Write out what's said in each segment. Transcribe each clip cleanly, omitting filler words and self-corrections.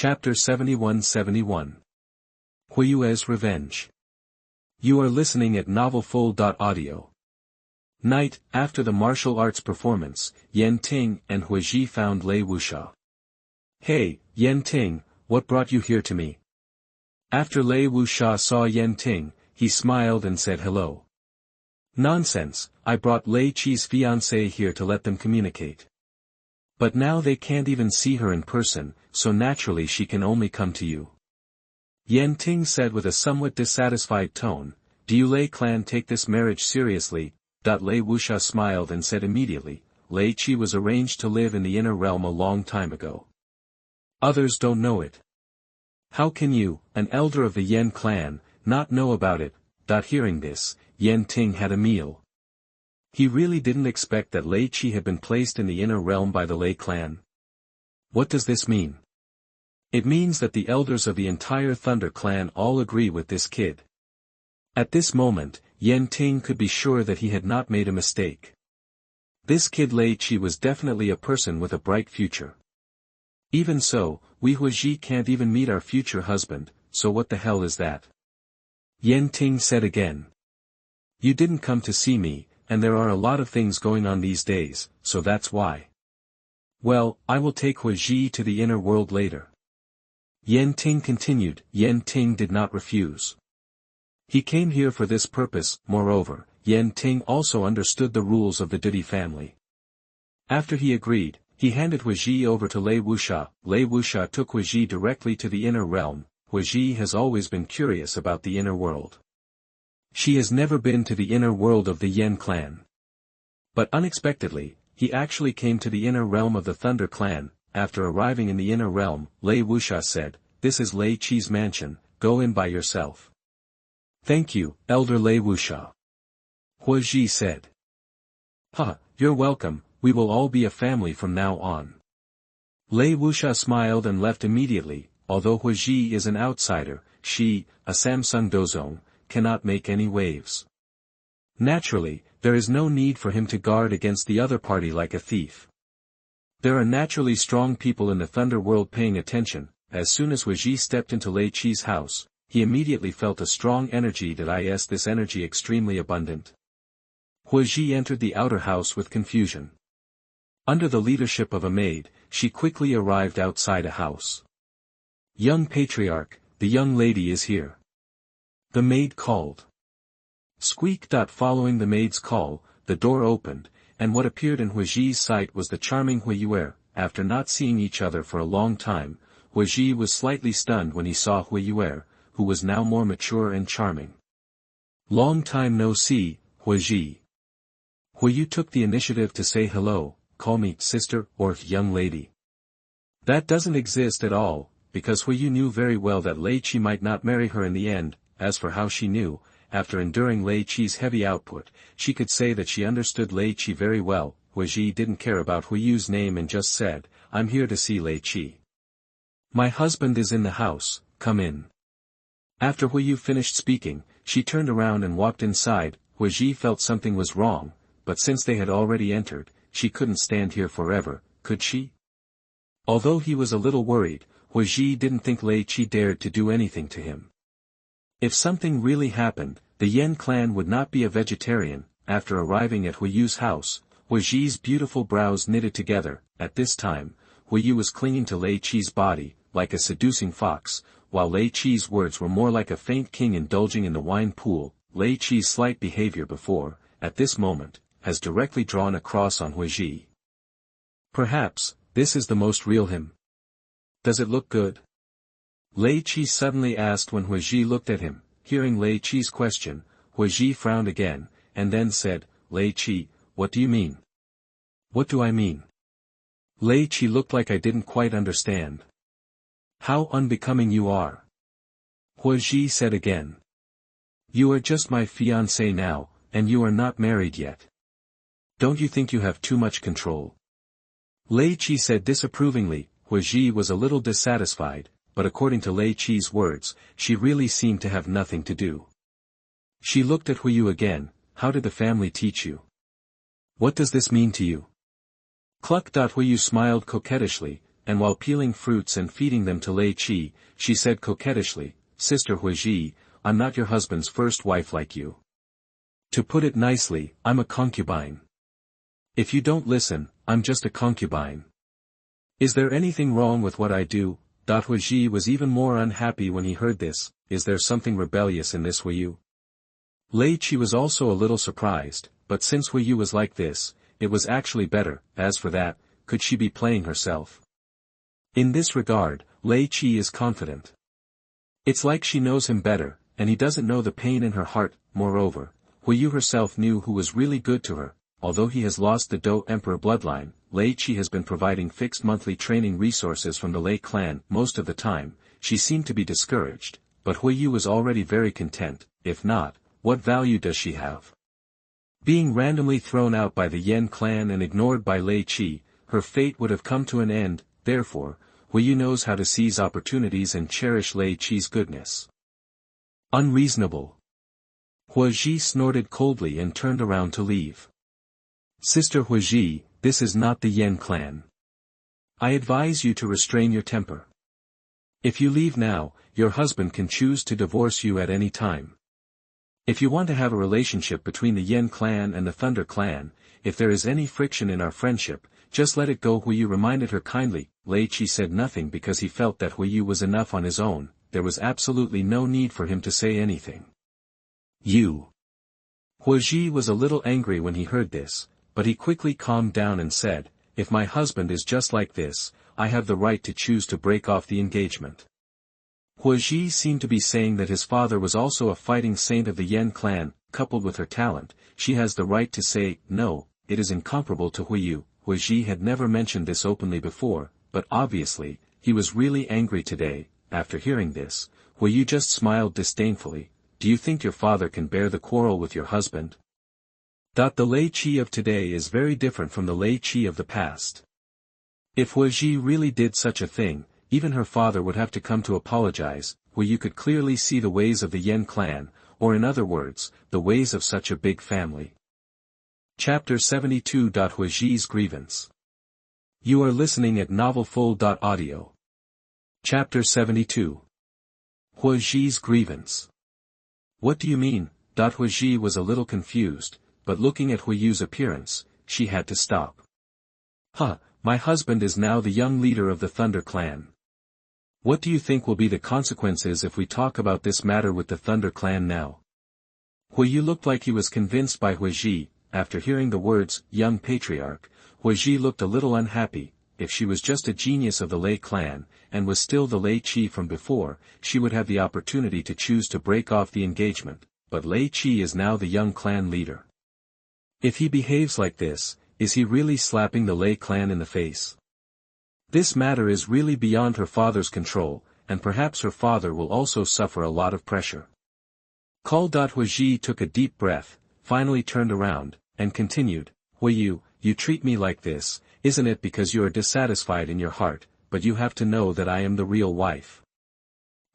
Chapter 71-71. Huoyue's Revenge. You are listening at novelfull.audio. Night, after the martial arts performance, Yan Ting and Huoyue found Lei Wuxia. Hey, Yan Ting, what brought you here to me? After Lei Wuxia saw Yan Ting, he smiled and said hello. Nonsense, I brought Lei Qi's fiancé here to let them communicate. But now they can't even see her in person, so naturally she can only come to you. Yan Ting said with a somewhat dissatisfied tone, do you Lei clan take this marriage seriously? Lei Wuxia smiled and said immediately, Lei Qi was arranged to live in the inner realm a long time ago. Others don't know it. How can you, an elder of the Yan clan, not know about it? Hearing this, Yan Ting had a meal. He really didn't expect that Lei Qi had been placed in the inner realm by the Lei clan. What does this mean? It means that the elders of the entire Thunder clan all agree with this kid. At this moment, Yan Ting could be sure that he had not made a mistake. This kid Lei Qi was definitely a person with a bright future. Even so, we Huoyue can't even meet our future husband, so what the hell is that? Yan Ting said again. You didn't come to see me, and there are a lot of things going on these days, so that's why. Well, I will take Huoyue to the inner world later. Yan Ting continued. Yan Ting did not refuse. He came here for this purpose. Moreover, Yan Ting also understood the rules of the Doupo family. After he agreed, he handed Huoyue over to Lei Wuxia. Lei Wuxia took Huoyue directly to the inner realm. Huoyue has always been curious about the inner world. She has never been to the inner world of the Yan clan. But unexpectedly, he actually came to the inner realm of the Thunder clan. After arriving in the inner realm, Lei Wuxia said, this is Lei Qi's mansion, go in by yourself. Thank you, Elder Lei Wuxia. Huoyue said. You're welcome, we will all be a family from now on. Lei Wuxia smiled and left immediately. Although Huoyue is an outsider, she, a Samsung Dozong, cannot make any waves. Naturally, there is no need for him to guard against the other party like a thief. There are naturally strong people in the Thunder world paying attention. As soon as Huoyue stepped into Lei Qi's house, he immediately felt a strong energy. This energy extremely abundant. Huoyue entered the outer house with confusion. Under the leadership of a maid, she quickly arrived outside a house. Young patriarch, the young lady is here. The maid called. Squeak. Following the maid's call, the door opened, and what appeared in Huoyue's sight was the charming Huoyue. After not seeing each other for a long time, Huoyue was slightly stunned when he saw Huoyue, who was now more mature and charming. Long time no see, Huoyue. Huoyue took the initiative to say hello, call me sister or young lady. That doesn't exist at all, because Huoyue knew very well that Lei Qi might not marry her in the end. As for how she knew, after enduring Lei Qi's heavy output, she could say that she understood Lei Qi very well. Huoyue didn't care about Huoyue's name and just said, I'm here to see Lei Qi. My husband is in the house, come in. After Huoyue finished speaking, she turned around and walked inside. Huoyue felt something was wrong, but since they had already entered, she couldn't stand here forever, could she? Although he was a little worried, Huoyue didn't think Lei Qi dared to do anything to him. If something really happened, the Yan clan would not be a vegetarian. After arriving at Huoyue's house, Huoyue's beautiful brows knitted together. At this time, Huoyue was clinging to Lei Qi's body, like a seducing fox, while Lei Qi's words were more like a faint king indulging in the wine pool. Lei Qi's slight behavior before, at this moment, has directly drawn a cross on Huoyue. Perhaps, this is the most real him. Does it look good? Lei Qi suddenly asked when Huoyue looked at him. Hearing Lei Qi's question, Huoyue frowned again, and then said, Lei Qi, what do you mean? What do I mean? Lei Qi looked like I didn't quite understand. How unbecoming you are. Huoyue said again. You are just my fiancé now, and you are not married yet. Don't you think you have too much control? Lei Qi said disapprovingly. Huoyue was a little dissatisfied, but according to Lei Qi's words, she really seemed to have nothing to do. She looked at Huoyue again. How did the family teach you? What does this mean to you? Huoyue smiled coquettishly, and while peeling fruits and feeding them to Lei Qi, she said coquettishly, "Sister Huoyue, I'm not your husband's first wife like you. To put it nicely, I'm a concubine. If you don't listen, I'm just a concubine. Is there anything wrong with what I do?" Huoyue was even more unhappy when he heard this. Is there something rebellious in this Huoyue? Lei Qi was also a little surprised, but since Huoyue was like this, it was actually better. As for that, could she be playing herself? In this regard, Lei Qi is confident. It's like she knows him better, and he doesn't know the pain in her heart. Moreover, Huoyue herself knew who was really good to her. Although he has lost the Dou Emperor bloodline, Lei Qi has been providing fixed monthly training resources from the Lei clan. Most of the time, she seemed to be discouraged, but Huoyue was already very content. If not, what value does she have? Being randomly thrown out by the Yan clan and ignored by Lei Qi, her fate would have come to an end. Therefore, Huoyue knows how to seize opportunities and cherish Lei Qi's goodness. Unreasonable. Huoyue snorted coldly and turned around to leave. Sister Huoyue, this is not the Yan clan. I advise you to restrain your temper. If you leave now, your husband can choose to divorce you at any time. If you want to have a relationship between the Yan clan and the Thunder clan, if there is any friction in our friendship, just let it go. Huoyue reminded her kindly. Lei Qi said nothing because he felt that Huoyue was enough on his own. There was absolutely no need for him to say anything. You. Huoyue was a little angry when he heard this, but he quickly calmed down and said, if my husband is just like this, I have the right to choose to break off the engagement. Huoyue seemed to be saying that his father was also a fighting saint of the Yan clan. Coupled with her talent, she has the right to say, no. It is incomparable to Huoyue. Huoyue had never mentioned this openly before, but obviously, he was really angry today. After hearing this, Huoyue just smiled disdainfully. Do you think your father can bear the quarrel with your husband? The Lei Qi of today is very different from the Lei Qi of the past. If Huoyue really did such a thing, even her father would have to come to apologize. Huoyue could clearly see the ways of the Yan clan, or in other words, the ways of such a big family. Chapter 72. Huoyue's grievance. You are listening at novelfull.audio. Chapter 72. Huoyue's grievance. What do you mean? Huoyue was a little confused, but looking at Huoyue's appearance, she had to stop. My husband is now the young leader of the Thunder clan. What do you think will be the consequences if we talk about this matter with the Thunder clan now? Huoyue looked like he was convinced by Huoyue. After hearing the words, young patriarch, Huoyue looked a little unhappy. If she was just a genius of the Lei clan, and was still the Lei Qi from before, she would have the opportunity to choose to break off the engagement, but Lei Qi is now the young clan leader. If he behaves like this, is he really slapping the Lei clan in the face? This matter is really beyond her father's control, and perhaps her father will also suffer a lot of pressure. Huoyue took a deep breath, finally turned around, and continued, Huoyue, you treat me like this, isn't it because you are dissatisfied in your heart, but you have to know that I am the real wife.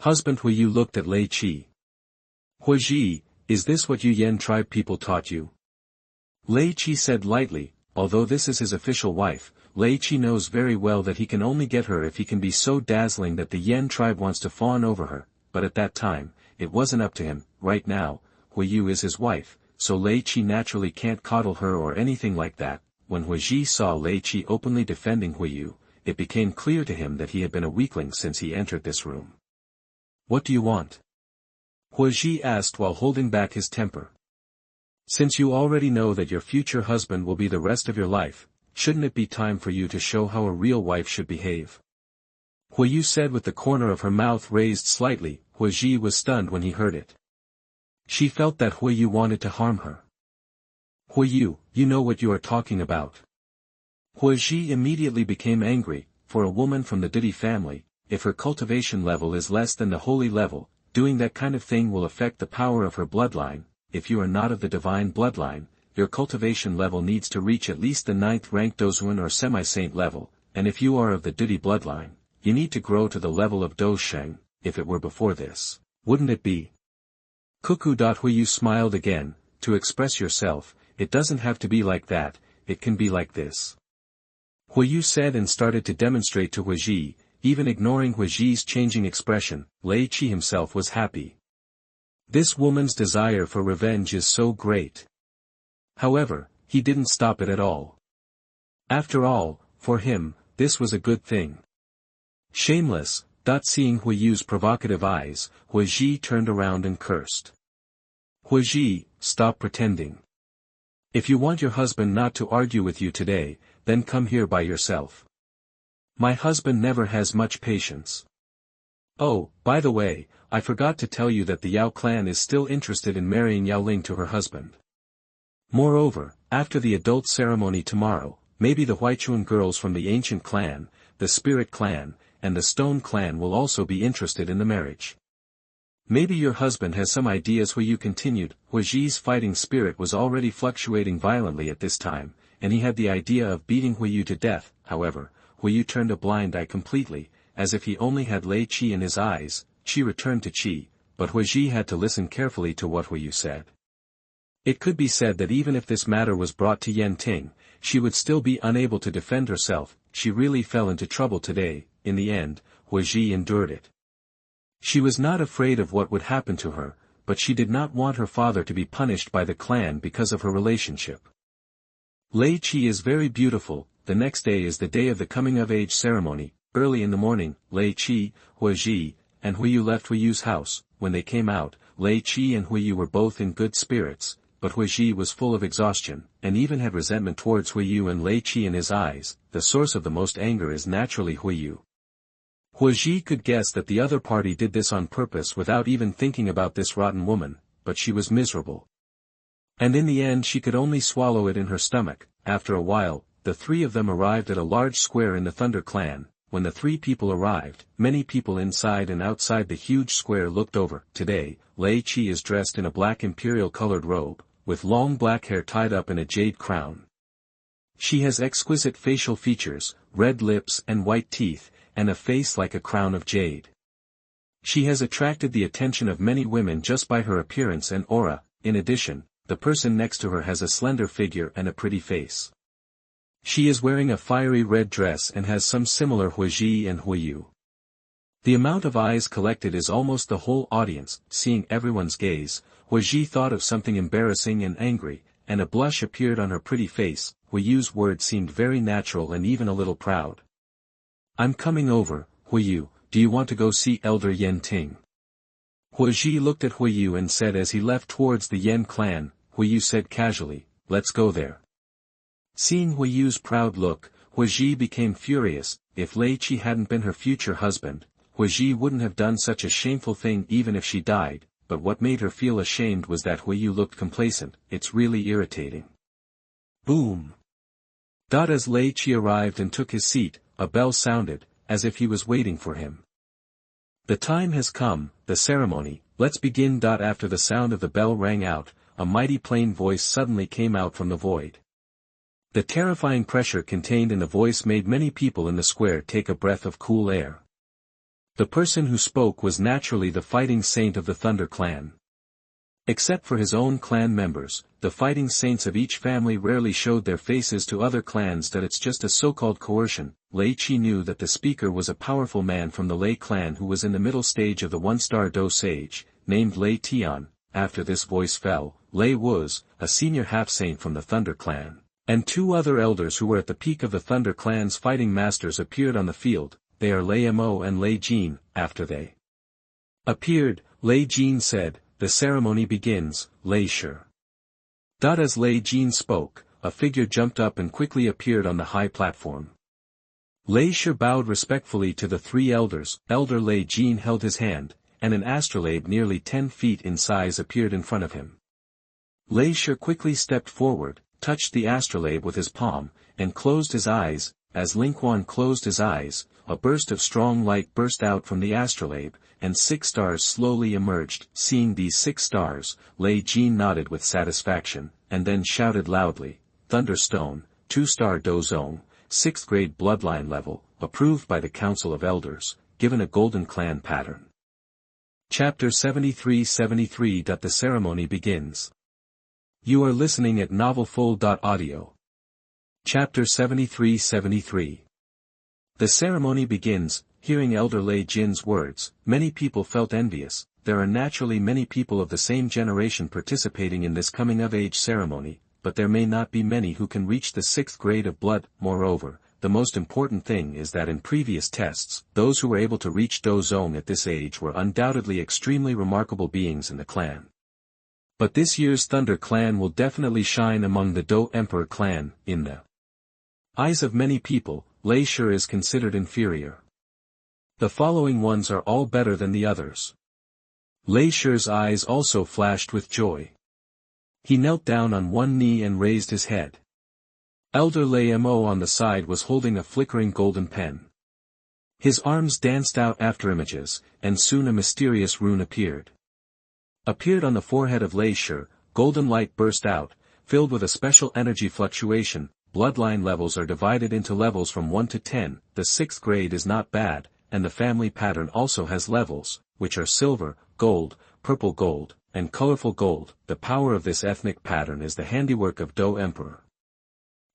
Husband. Huoyue looked at Lei Qi. Huoyue, is this what you Yan tribe people taught you? Lei Qi said lightly, although this is his official wife, Lei Qi knows very well that he can only get her if he can be so dazzling that the Yan tribe wants to fawn over her, but at that time, it wasn't up to him. Right now, Huoyue is his wife, so Lei Qi naturally can't coddle her or anything like that. When Huoyue saw Lei Qi openly defending Huoyue, it became clear to him that he had been a weakling since he entered this room. What do you want? Huoyue asked while holding back his temper. Since you already know that your future husband will be the rest of your life, shouldn't it be time for you to show how a real wife should behave? Huoyue said with the corner of her mouth raised slightly. Huoyue was stunned when he heard it. She felt that Huoyue wanted to harm her. Huoyue, you know what you are talking about. Huoyue immediately became angry. For a woman from the Didi family, if her cultivation level is less than the holy level, doing that kind of thing will affect the power of her bloodline. If you are not of the divine bloodline, your cultivation level needs to reach at least the 9th rank Dozuan or semi-saint level, and if you are of the Didi bloodline, you need to grow to the level of Dosheng. If it were before this, wouldn't it be? Cuckoo. Huoyue smiled again. To express yourself, it doesn't have to be like that, it can be like this. Huoyue said and started to demonstrate to Huoyue, even ignoring Huoyue's changing expression. Lei Qi himself was happy. This woman's desire for revenge is so great. However, he didn't stop it at all. After all, for him, this was a good thing. Shameless, seeing Huoyue's provocative eyes, Huoyue turned around and cursed. Huoyue, stop pretending. If you want your husband not to argue with you today, then come here by yourself. My husband never has much patience. Oh, by the way, I forgot to tell you that the Yao clan is still interested in marrying Yao Ling to her husband. Moreover, after the adult ceremony tomorrow, maybe the Huichuan girls from the ancient clan, the spirit clan, and the stone clan will also be interested in the marriage. Maybe your husband has some ideas. Huoyue continued. Huoyue's fighting spirit was already fluctuating violently at this time, and he had the idea of beating Huoyue to death. However, Huoyue turned a blind eye completely, as if he only had Lei Qi in his eyes. Qi returned to Qi, but Huoyue had to listen carefully to what Huoyue said. It could be said that even if this matter was brought to Yan Ting, she would still be unable to defend herself. She really fell into trouble today. In the end, Huoyue endured it. She was not afraid of what would happen to her, but she did not want her father to be punished by the clan because of her relationship. Lei Qi is very beautiful. The next day is the day of the coming-of-age ceremony. Early in the morning, Lei Qi, Huoyue, and Huoyue left Huoyue's house. When they came out, Lei Qi and Huoyue were both in good spirits, but Huoyue was full of exhaustion, and even had resentment towards Huoyue and Lei Qi in his eyes. The source of the most anger is naturally Huoyue. Huoyue could guess that the other party did this on purpose without even thinking about this rotten woman, but she was miserable. And in the end she could only swallow it in her stomach. After a while, the three of them arrived at a large square in the Thunder Clan. When the three people arrived, many people inside and outside the huge square looked over. Today, Lei Qi is dressed in a black imperial-colored robe, with long black hair tied up in a jade crown. She has exquisite facial features, red lips and white teeth, and a face like a crown of jade. She has attracted the attention of many women just by her appearance and aura. In addition, the person next to her has a slender figure and a pretty face. She is wearing a fiery red dress and has some similar Huoyue and Huoyue. The amount of eyes collected is almost the whole audience. Seeing everyone's gaze, Huoyue thought of something embarrassing and angry, and a blush appeared on her pretty face. Huoyue's words seemed very natural and even a little proud. I'm coming over, Huoyue, do you want to go see Elder Yan Ting? Huoyue looked at Huoyue and said as he left towards the Yan clan. Huoyue said casually, let's go there. Seeing Huoyue's proud look, Huoyue became furious. If Lei Qi hadn't been her future husband, Huoyue wouldn't have done such a shameful thing even if she died, but what made her feel ashamed was that Huoyue looked complacent. It's really irritating. Boom! As Lei Qi arrived and took his seat, a bell sounded, as if he was waiting for him. The time has come, the ceremony, let's begin. After the sound of the bell rang out, a mighty plain voice suddenly came out from the void. The terrifying pressure contained in the voice made many people in the square take a breath of cool air. The person who spoke was naturally the fighting saint of the Thunder Clan. Except for his own clan members, the fighting saints of each family rarely showed their faces to other clans. That it's just a so-called coercion. Lei Qi knew that the speaker was a powerful man from the Lei clan who was in the middle stage of the one-star Do sage, named Lei Tian. After this voice fell, Lei was, a senior half-saint from the Thunder Clan, and two other elders who were at the peak of the Thunder Clan's fighting masters appeared on the field. They are Lei Mo and Lei Jin. After they appeared, Lei Jin said, the ceremony begins, Lei Shi. As Lei Jin spoke, a figure jumped up and quickly appeared on the high platform. Lei Shi bowed respectfully to the three elders. Elder Lei Jin held his hand, and an astrolabe nearly 10 feet in size appeared in front of him. Lei Shi quickly stepped forward, touched the astrolabe with his palm, and closed his eyes. As Ling Quan closed his eyes, a burst of strong light burst out from the astrolabe, and 6 stars slowly emerged. Seeing these 6 stars, Lei Jin nodded with satisfaction, and then shouted loudly, Thunderstone, 2-star Do Zone, 6th grade bloodline level, approved by the Council of Elders, given a Golden Clan pattern. Chapter 73. The ceremony begins. You are listening at novelfull.audio. Chapter 73-73. The ceremony begins. Hearing Elder Lei Jin's words, many people felt envious. There are naturally many people of the same generation participating in this coming-of-age ceremony, but there may not be many who can reach the 6th grade of blood. Moreover, the most important thing is that in previous tests, those who were able to reach Do Zong at this age were undoubtedly extremely remarkable beings in the clan. But this year's Thunder Clan will definitely shine among the Do Emperor clan. In the eyes of many people, Lei Qi is considered inferior. The following ones are all better than the others. Lei Qi's eyes also flashed with joy. He knelt down on one knee and raised his head. Elder Lei Mo on the side was holding a flickering golden pen. His arms danced out after images, and soon a mysterious rune appeared. Appeared on the forehead of Lei Qi, golden light burst out, filled with a special energy fluctuation. Bloodline levels are divided into levels from 1 to 10, the 6th grade is not bad, and the family pattern also has levels, which are silver, gold, purple gold, and colorful gold. The power of this ethnic pattern is the handiwork of Do Emperor.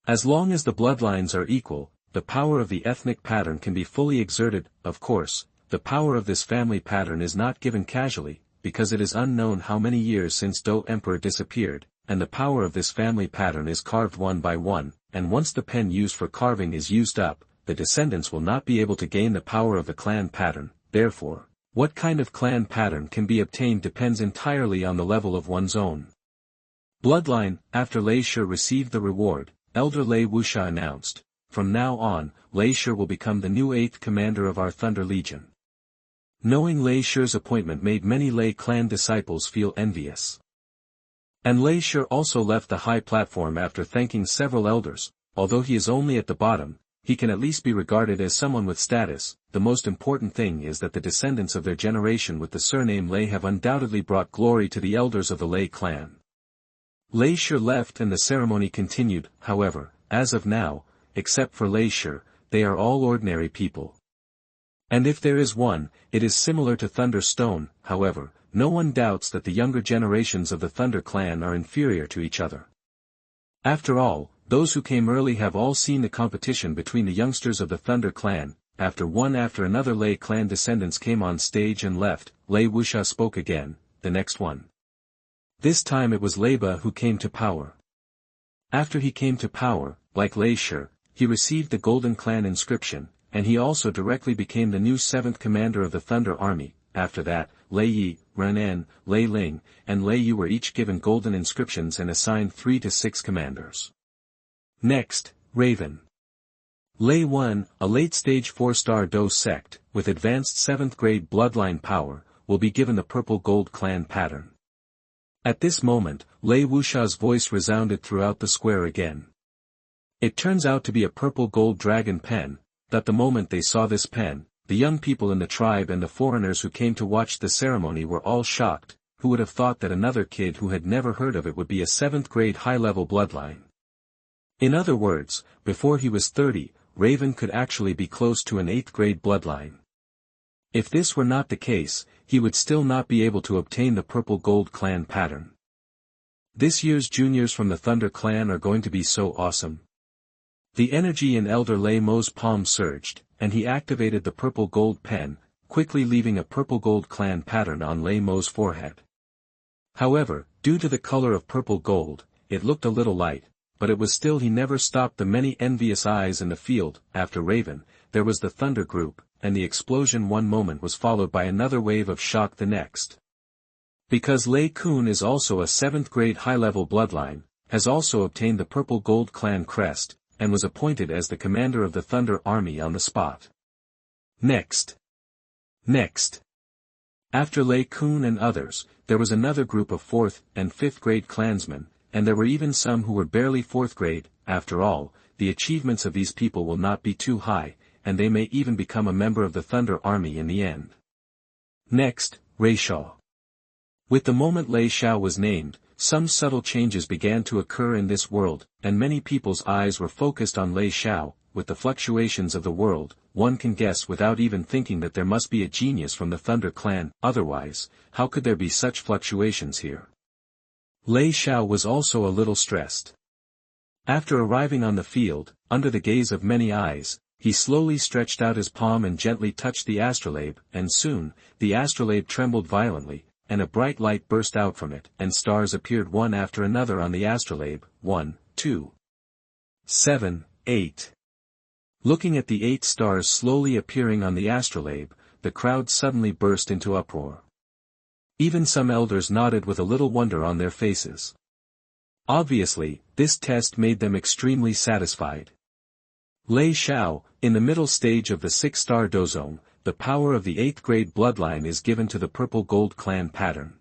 As long as the bloodlines are equal, the power of the ethnic pattern can be fully exerted. Of course, the power of this family pattern is not given casually, because it is unknown how many years since Do Emperor disappeared, and the power of this family pattern is carved one by one, and once the pen used for carving is used up, the descendants will not be able to gain the power of the clan pattern. Therefore, what kind of clan pattern can be obtained depends entirely on the level of one's own bloodline. After Lei Qi received the reward, Elder Lei Wuxia announced, "From now on, Lei Qi will become the new 8th commander of our Thunder Legion." Knowing Lei Qi's appointment made many Lei clan disciples feel envious. And Lei Qi also left the high platform after thanking several elders. Although he is only at the bottom, he can at least be regarded as someone with status. The most important thing is that the descendants of their generation with the surname Lei have undoubtedly brought glory to the elders of the Lei clan. Lei Qi left and the ceremony continued. However, as of now, except for Lei Qi, they are all ordinary people. And if there is one, it is similar to Thunder Stone. However, no one doubts that the younger generations of the Thunder clan are inferior to each other. After all, those who came early have all seen the competition between the youngsters of the Thunder clan. After another Lei clan descendants came on stage and left. Lei Wuxia spoke again, the next one. This time it was Leiba who came to power. After he came to power, like Lei Qi, he received the Golden Clan inscription, and he also directly became the new 7th commander of the Thunder Army. After that, Lei Yi, Renan, Lei Ling, and Lei Yu were each given golden inscriptions and assigned 3 to 6 commanders. Next, Raven. Lei Wen, a late-stage 4-star Do sect, with advanced 7th grade bloodline power, will be given the purple gold clan pattern. At this moment, Lei Wuxia's voice resounded throughout the square again. It turns out to be a purple gold dragon pen. That the moment they saw this pen, the young people in the tribe and the foreigners who came to watch the ceremony were all shocked. Who would have thought that another kid who had never heard of it would be a 7th grade high-level bloodline? In other words, before he was 30, Raven could actually be close to an 8th grade bloodline. If this were not the case, he would still not be able to obtain the purple gold clan pattern. This year's juniors from the Thunder clan are going to be so awesome. The energy in Elder Lei Mo's palm surged, and he activated the purple gold pen, quickly leaving a purple gold clan pattern on Lei Mo's forehead. However, due to the color of purple gold, it looked a little light, but it was still. He never stopped the many envious eyes in the field. After Raven, there was the Thunder group, and the explosion one moment was followed by another wave of shock the next. Because Lei Kun is also a 7th grade high-level bloodline, has also obtained the purple gold clan crest, and was appointed as the commander of the Thunder Army on the spot. Next. After Lei Kun and others, there was another group of 4th and 5th grade clansmen, and there were even some who were barely 4th grade. After all, the achievements of these people will not be too high, and they may even become a member of the Thunder Army in the end. Next, Lei Xiao. With the moment Lei Xiao was named, some subtle changes began to occur in this world, and many people's eyes were focused on Lei Xiao. With the fluctuations of the world, one can guess without even thinking that there must be a genius from the Thunder clan. Otherwise, how could there be such fluctuations here? Lei Xiao was also a little stressed. After arriving on the field, under the gaze of many eyes, he slowly stretched out his palm and gently touched the astrolabe, and soon, the astrolabe trembled violently, and a bright light burst out from it, and stars appeared one after another on the astrolabe, 1, 2, 7, 8. Looking at the 8 stars slowly appearing on the astrolabe, the crowd suddenly burst into uproar. Even some elders nodded with a little wonder on their faces. Obviously, this test made them extremely satisfied. Lei Xiao, in the middle stage of the 6-star dozone, the power of the 8th grade bloodline is given to the purple gold clan pattern.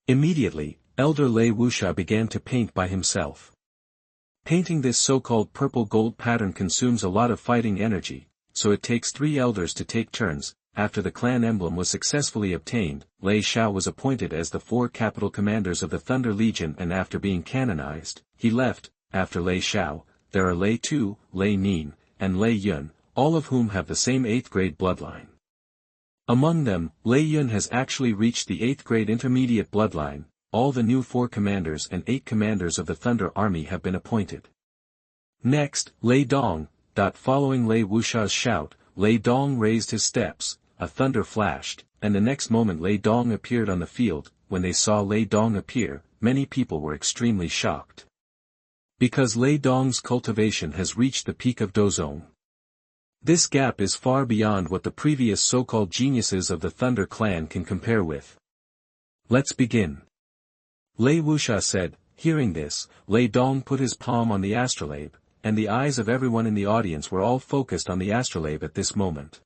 Immediately, Elder Lei Wuxia began to paint by himself. Painting this so-called purple gold pattern consumes a lot of fighting energy, so it takes 3 elders to take turns. After the clan emblem was successfully obtained, Lei Xiao was appointed as the 4 capital commanders of the Thunder Legion, and after being canonized, he left. After Lei Xiao, there are Lei Tu, Lei Nin, and Lei Yun, all of whom have the same 8th grade bloodline. Among them, Lei Yun has actually reached the 8th grade intermediate bloodline. All the new 4 commanders and 8 commanders of the Thunder Army have been appointed. Next, Lei Dong. Following Lei Wuxia's shout, Lei Dong raised his steps, a thunder flashed, and the next moment Lei Dong appeared on the field. When they saw Lei Dong appear, many people were extremely shocked. Because Lei Dong's cultivation has reached the peak of dozone. This gap is far beyond what the previous so-called geniuses of the Thunder Clan can compare with. Let's begin. Lei Wuxia said. Hearing this, Lei Dong put his palm on the astrolabe, and the eyes of everyone in the audience were all focused on the astrolabe at this moment.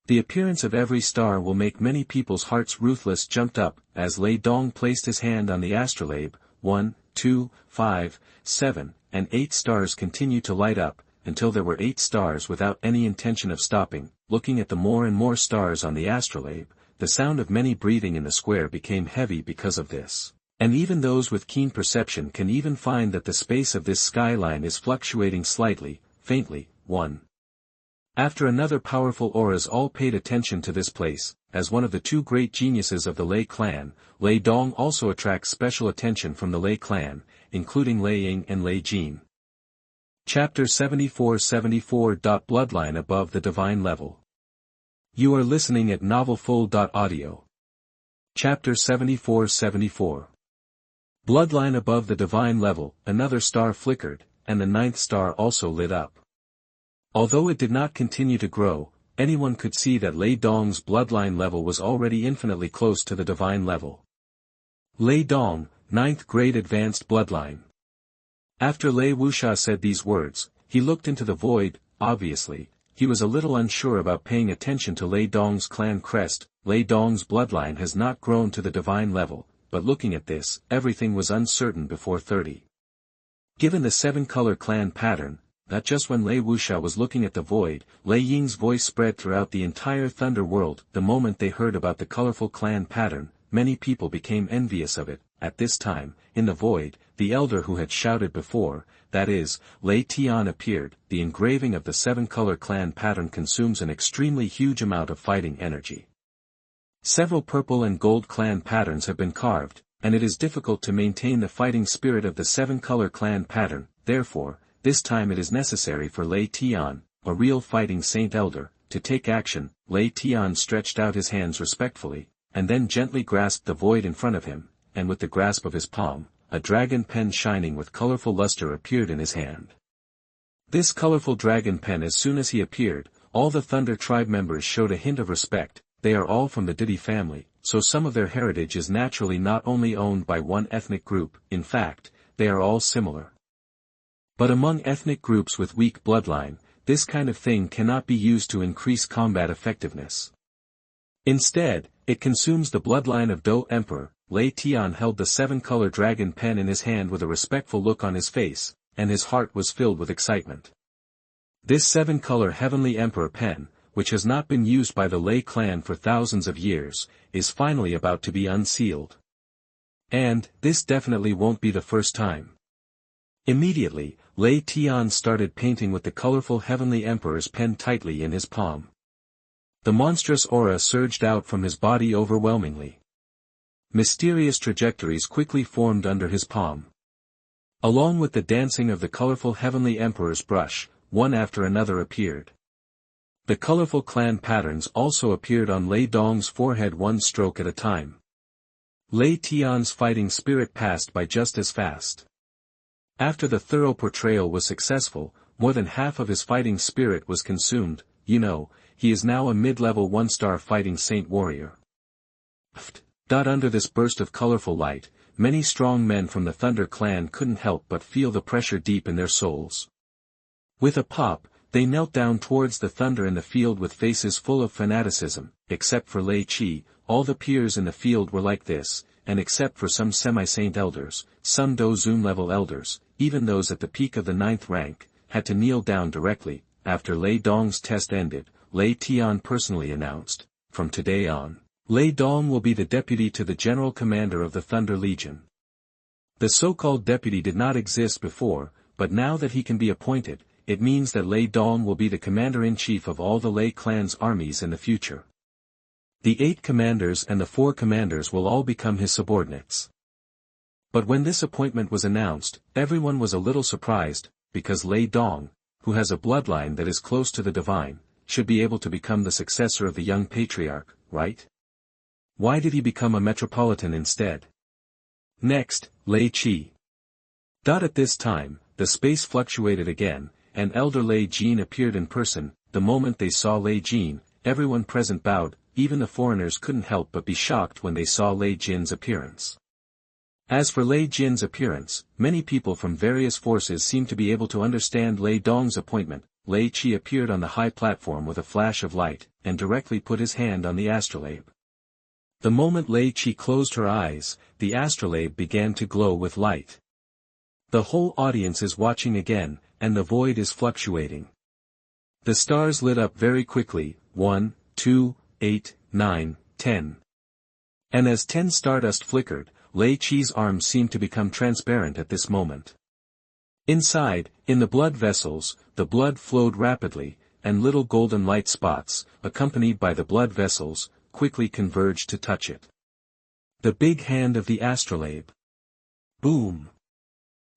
The appearance of every star will make many people's hearts ruthless jumped up, as Lei Dong placed his hand on the astrolabe. 1, 2, 5, 7, and 8 stars continued to light up, until there were 8 stars without any intention of stopping. Looking at the more and more stars on the astrolabe, the sound of many breathing in the square became heavy because of this. And even those with keen perception can even find that the space of this skyline is fluctuating slightly, faintly. 1. After another powerful auras all paid attention to this place. As one of the 2 great geniuses of the Lei clan, Lei Dong also attracts special attention from the Lei clan, including Lei Ying and Lei Jin. Chapter 74 Bloodline above the divine level. You are listening at novelfull.audio. Chapter 74. Bloodline above the divine level. Another star flickered, and the 9th star also lit up. Although it did not continue to grow, anyone could see that Lei Dong's bloodline level was already infinitely close to the divine level. Lei Dong, 9th grade advanced bloodline. After Lei Wuxia said these words, he looked into the void. Obviously, he was a little unsure about paying attention to Lei Dong's clan crest. Lei Dong's bloodline has not grown to the divine level, but looking at this, everything was uncertain before 30. Given the 7-color clan pattern, that just when Lei Wuxia was looking at the void, Lei Ying's voice spread throughout the entire Thunder world. The moment they heard about the colorful clan pattern, many people became envious of it. At this time, in the void, the elder who had shouted before, that is, Lei Tian appeared. The engraving of the 7-color clan pattern consumes an extremely huge amount of fighting energy. Several purple and gold clan patterns have been carved, and it is difficult to maintain the fighting spirit of the 7-color clan pattern. Therefore, this time it is necessary for Lei Tian, a real fighting saint elder, to take action. Lei Tian stretched out his hands respectfully, and then gently grasped the void in front of him, and with the grasp of his palm, a dragon pen shining with colorful luster appeared in his hand. This colorful dragon pen, as soon as he appeared, all the Thunder tribe members showed a hint of respect. They are all from the Didi family, so some of their heritage is naturally not only owned by one ethnic group. In fact, they are all similar. But among ethnic groups with weak bloodline, this kind of thing cannot be used to increase combat effectiveness. Instead, it consumes the bloodline of Do Emperor. Lei Tian held the 7-color dragon pen in his hand with a respectful look on his face, and his heart was filled with excitement. This 7-color Heavenly Emperor pen, which has not been used by the Lei clan for thousands of years, is finally about to be unsealed. And, this definitely won't be the first time. Immediately, Lei Tian started painting with the colorful Heavenly Emperor's pen tightly in his palm. The monstrous aura surged out from his body overwhelmingly. Mysterious trajectories quickly formed under his palm. Along with the dancing of the colorful heavenly emperor's brush, one after another appeared. The colorful clan patterns also appeared on Lei Dong's forehead, one stroke at a time. Lei Tian's fighting spirit passed by just as fast. After the thorough portrayal was successful, more than half of his fighting spirit was consumed. He is now a mid-level 1-star fighting saint warrior. Under this burst of colorful light, many strong men from the Thunder clan couldn't help but feel the pressure deep in their souls. With a pop, they knelt down towards the thunder in the field with faces full of fanaticism. Except for Lei Qi, all the peers in the field were like this, and except for some semi-saint elders, some Do-Zoom level elders, even those at the peak of the 9th rank, had to kneel down directly. After Lei Dong's test ended, Lei Tian personally announced, "From today on, Lei Dong will be the deputy to the general commander of the Thunder Legion." The so-called deputy did not exist before, but now that he can be appointed, it means that Lei Dong will be the commander-in-chief of all the Lei clan's armies in the future. The 8 commanders and the 4 commanders will all become his subordinates. But when this appointment was announced, everyone was a little surprised, because Lei Dong, who has a bloodline that is close to the divine, should be able to become the successor of the young patriarch, right? Why did he become a metropolitan instead? Next, Lei Qi. At this time, the space fluctuated again, and Elder Lei Jin appeared in person. The moment they saw Lei Jin, everyone present bowed. Even the foreigners couldn't help but be shocked when they saw Lei Jin's appearance. As for Lei Jin's appearance, many people from various forces seemed to be able to understand Lei Dong's appointment. Lei Qi appeared on the high platform with a flash of light, and directly put his hand on the astrolabe. The moment Lei Qi closed her eyes, the astrolabe began to glow with light. The whole audience is watching again, and the void is fluctuating. The stars lit up very quickly, 1, 2, 8, 9, 10. And as 10 stardust flickered, Lei Qi's arms seemed to become transparent at this moment. Inside, in the blood vessels, the blood flowed rapidly, and little golden light spots, accompanied by the blood vessels, quickly converged to touch it. The big hand of the astrolabe. Boom!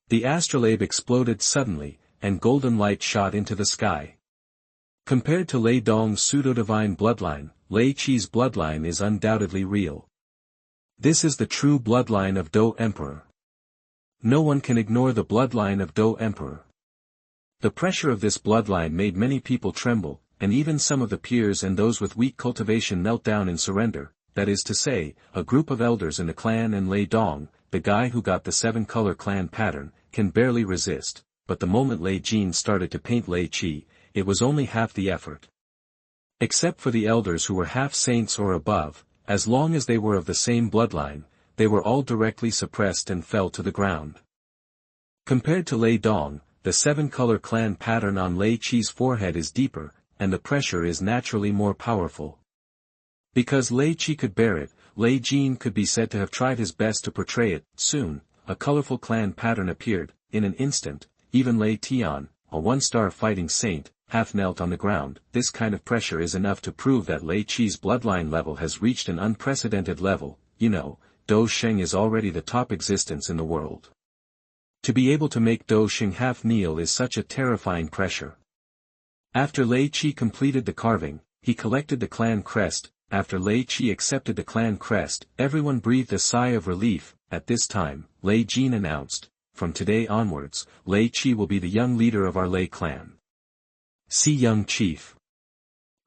The astrolabe exploded suddenly, and golden light shot into the sky. Compared to Lei Dong's pseudo-divine bloodline, Lei Qi's bloodline is undoubtedly real. This is the true bloodline of Do Emperor. No one can ignore the bloodline of Do Emperor. The pressure of this bloodline made many people tremble, and even some of the peers and those with weak cultivation knelt down in surrender. That is to say, a group of elders in the clan and Lei Dong, the guy who got the 7-color clan pattern, can barely resist, but the moment Lei Jin started to paint Lei Qi, it was only half the effort. Except for the elders who were half saints or above, as long as they were of the same bloodline, they were all directly suppressed and fell to the ground. Compared to Lei Dong, the 7-color clan pattern on Lei Qi's forehead is deeper, and the pressure is naturally more powerful. Because Lei Qi could bear it, Lei Jin could be said to have tried his best to portray it. Soon, a colorful clan pattern appeared. In an instant, even Lei Tian, a 1-star fighting saint, half knelt on the ground. This kind of pressure is enough to prove that Lei Qi's bloodline level has reached an unprecedented level. Do Sheng is already the top existence in the world. To be able to make Do Sheng half kneel is such a terrifying pressure. After Lei Qi completed the carving, he collected the clan crest. After Lei Qi accepted the clan crest, everyone breathed a sigh of relief. At this time, Lei Jin announced, "From today onwards, Lei Qi will be the young leader of our Lei clan." See young chief.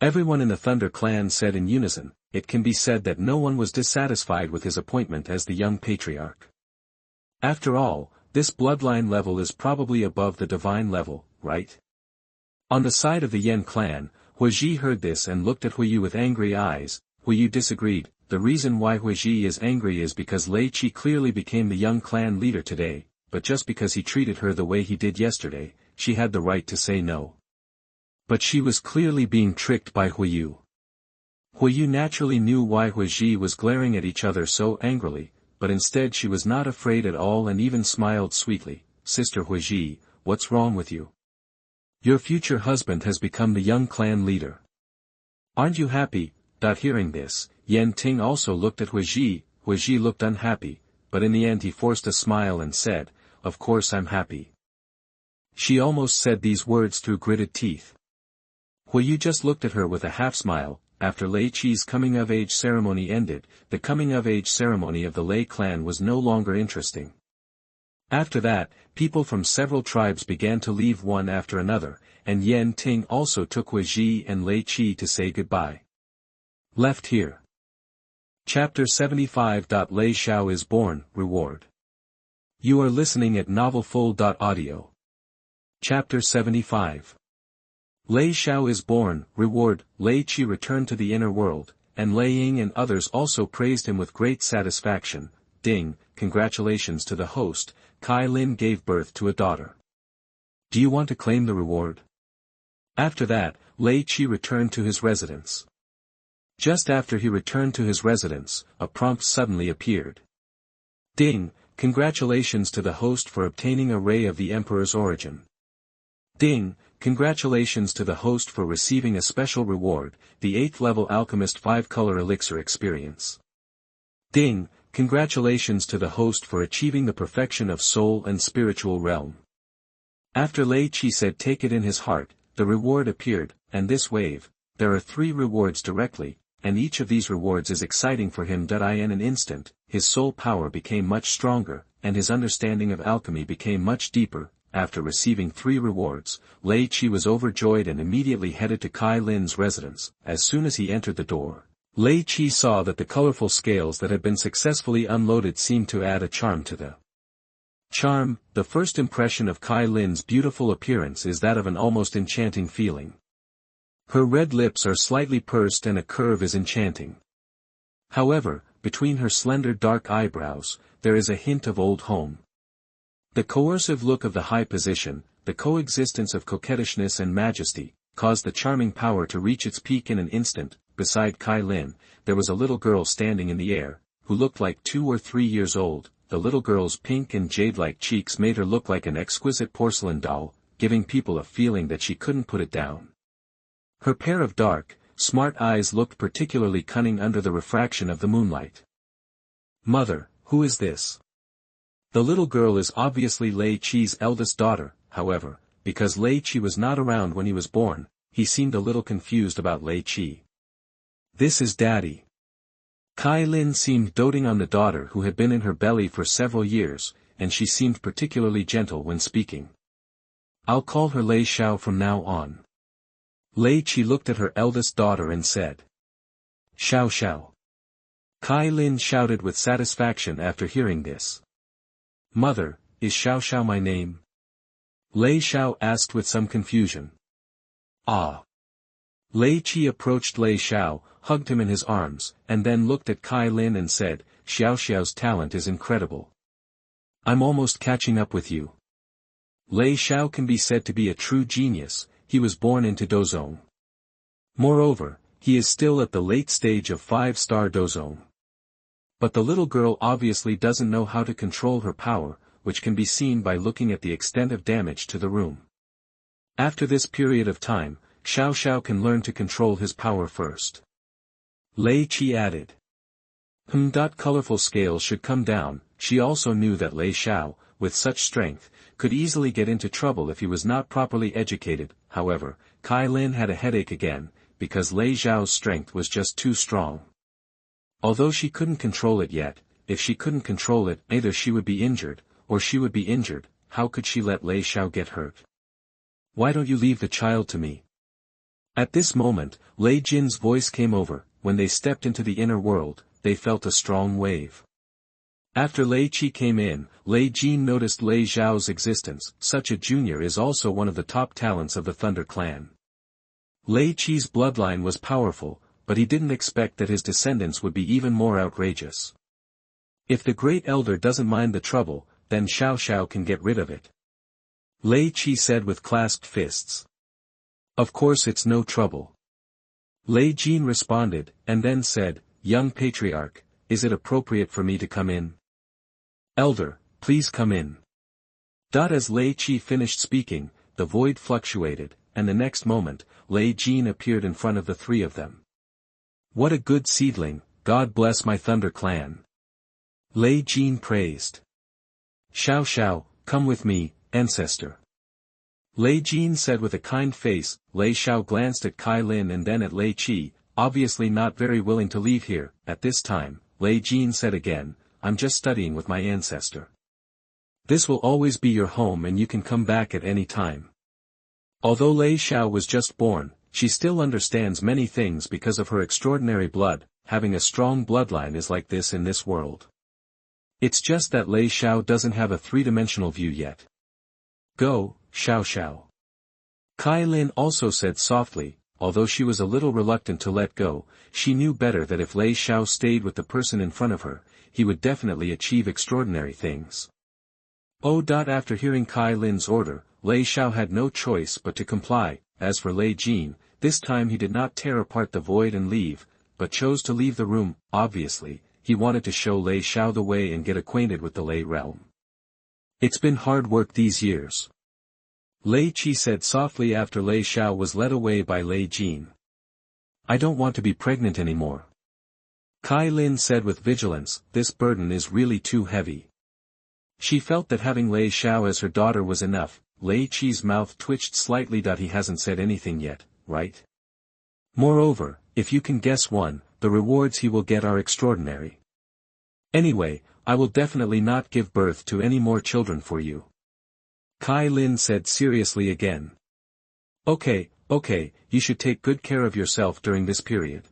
Everyone in the Thunder clan said in unison. It can be said that no one was dissatisfied with his appointment as the young patriarch. After all, this bloodline level is probably above the divine level, right? On the side of the Yan clan, Huoyue heard this and looked at Huoyue with angry eyes. Huoyue disagreed. The reason why Huoyue is angry is because Lei Qi clearly became the young clan leader today, but just because he treated her the way he did yesterday, she had the right to say no. But she was clearly being tricked by Huoyue. Huoyue naturally knew why Huoyue was glaring at each other so angrily, but instead she was not afraid at all and even smiled sweetly. "Sister Huoyue, what's wrong with you? Your future husband has become the young clan leader. Aren't you happy?" Hearing this, Yan Ting also looked at Huoyue. Huoyue looked unhappy, but in the end he forced a smile and said, of course I'm happy. She almost said these words through gritted teeth. Huoyue just looked at her with a half-smile. After Lei Qi's coming-of-age ceremony ended, the coming-of-age ceremony of the Lei clan was no longer interesting. After that, people from several tribes began to leave one after another, and Yan Ting also took Huoyue and Lei Qi to say goodbye. Left here. Chapter 75. Lei Xiao is born, reward. You are listening at novelfull.audio. Chapter 75. Lei Xiao is born, reward. Lei Qi returned to the inner world, and Lei Ying and others also praised him with great satisfaction. Ding, congratulations to the host, Kai Lin gave birth to a daughter. Do you want to claim the reward? After that, Lei Qi returned to his residence. Just after he returned to his residence, a prompt suddenly appeared. Ding, congratulations to the host for obtaining a ray of the Emperor's origin. Ding, congratulations to the host for receiving a special reward, the 8th level alchemist 5-color elixir experience. Ding, congratulations to the host for achieving the perfection of soul and spiritual realm. After Lei Qi said take it in his heart, the reward appeared, and this wave, there are 3 rewards directly, and each of these rewards is exciting for him. In an instant, his soul power became much stronger, and his understanding of alchemy became much deeper. After receiving 3 rewards, Lei Qi was overjoyed and immediately headed to Kai Lin's residence. As soon as he entered the door, Lei Qi saw that the colorful scales that had been successfully unloaded seemed to add a charm to the charm. The first impression of Kai Lin's beautiful appearance is that of an almost enchanting feeling. Her red lips are slightly pursed and a curve is enchanting. However, between her slender dark eyebrows, there is a hint of old home. The coercive look of the high position, the coexistence of coquettishness and majesty, caused the charming power to reach its peak in an instant. Beside Kai Lin, there was a little girl standing in the air, who looked like 2 or 3 years old. The little girl's pink and jade-like cheeks made her look like an exquisite porcelain doll, giving people a feeling that she couldn't put it down. Her pair of dark, smart eyes looked particularly cunning under the refraction of the moonlight. Mother, who is this? The little girl is obviously Lei Qi's eldest daughter. However, because Lei Qi was not around when he was born, he seemed a little confused about Lei Qi. This is Daddy. Kai Lin seemed doting on the daughter who had been in her belly for several years, and she seemed particularly gentle when speaking. I'll call her Lei Xiao from now on. Lei Qi looked at her eldest daughter and said. Xiao Xiao. Kai Lin shouted with satisfaction after hearing this. Mother, is Xiao Xiao my name? Lei Xiao asked with some confusion. Ah. Lei Qi approached Lei Xiao, hugged him in his arms, and then looked at Kai Lin and said, Xiao Xiao's talent is incredible. I'm almost catching up with you. Lei Xiao can be said to be a true genius. He was born into Dozong. Moreover, he is still at the late stage of 5-star Dozong. But the little girl obviously doesn't know how to control her power, which can be seen by looking at the extent of damage to the room. After this period of time, Xiao Xiao can learn to control his power first. Lei Qi added. Colorful scales should come down. She also knew that Lei Xiao, with such strength, could easily get into trouble if he was not properly educated. However, Kai Lin had a headache again, because Lei Xiao's strength was just too strong. Although she couldn't control it yet, if she couldn't control it, either she would be injured, or she would be injured. How could she let Lei Xiao get hurt? Why don't you leave the child to me? At this moment, Lei Jin's voice came over. When they stepped into the inner world, they felt a strong wave. After Lei Qi came in, Lei Jin noticed Lei Xiao's existence. Such a junior is also one of the top talents of the Thunder clan. Lei Qi's bloodline was powerful, but he didn't expect that his descendants would be even more outrageous. If the Great Elder doesn't mind the trouble, then Xiao Xiao can get rid of it. Lei Qi said with clasped fists. Of course it's no trouble. Lei Jin responded, and then said, Young Patriarch, is it appropriate for me to come in? Elder, please come in. As Lei Qi finished speaking, the void fluctuated, and the next moment, Lei Jin appeared in front of the 3 of them. What a good seedling, God bless my Thunder clan. Lei Jin praised. Xiao Xiao, come with me, ancestor. Lei Jin said with a kind face. Lei Xiao glanced at Kai Lin and then at Lei Qi, obviously not very willing to leave here. At this time, Lei Jin said again, I'm just studying with my ancestor. This will always be your home and you can come back at any time. Although Lei Xiao was just born, she still understands many things because of her extraordinary blood. Having a strong bloodline is like this in this world. It's just that Lei Xiao doesn't have a three-dimensional view yet. Go, Xiao Xiao. Kai Lin also said softly. Although she was a little reluctant to let go, she knew better that if Lei Xiao stayed with the person in front of her, he would definitely achieve extraordinary things. After hearing Kai Lin's order, Lei Xiao had no choice but to comply. As for Lei Jin, this time he did not tear apart the void and leave, but chose to leave the room. Obviously, he wanted to show Lei Xiao the way and get acquainted with the Lei realm. It's been hard work these years. Lei Qi said softly after Lei Xiao was led away by Lei Jin. I don't want to be pregnant anymore. Kai Lin said with vigilance, this burden is really too heavy. She felt that having Lei Xiao as her daughter was enough. Lei Qi's mouth twitched slightly. He hasn't said anything yet, right? Moreover, if you can guess one, the rewards he will get are extraordinary. Anyway, I will definitely not give birth to any more children for you. Kai Lin said seriously again. Okay, you should take good care of yourself during this period.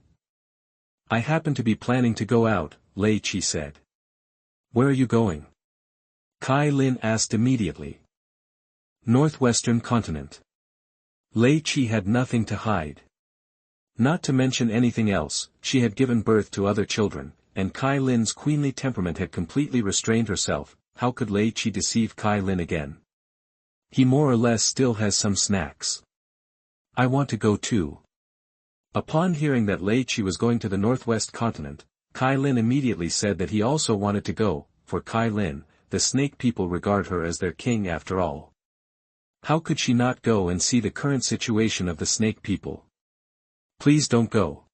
I happen to be planning to go out, Lei Qi said. Where are you going? Kai Lin asked immediately. Northwestern continent. Lei Qi had nothing to hide. Not to mention anything else, she had given birth to other children, and Kai Lin's queenly temperament had completely restrained herself. How could Lei Qi deceive Kai Lin again? He more or less still has some snacks. I want to go too. Upon hearing that Lei Qi was going to the northwest continent, Kai Lin immediately said that he also wanted to go. For Kai Lin, the snake people regard her as their king after all. How could she not go and see the current situation of the snake people? Please don't go.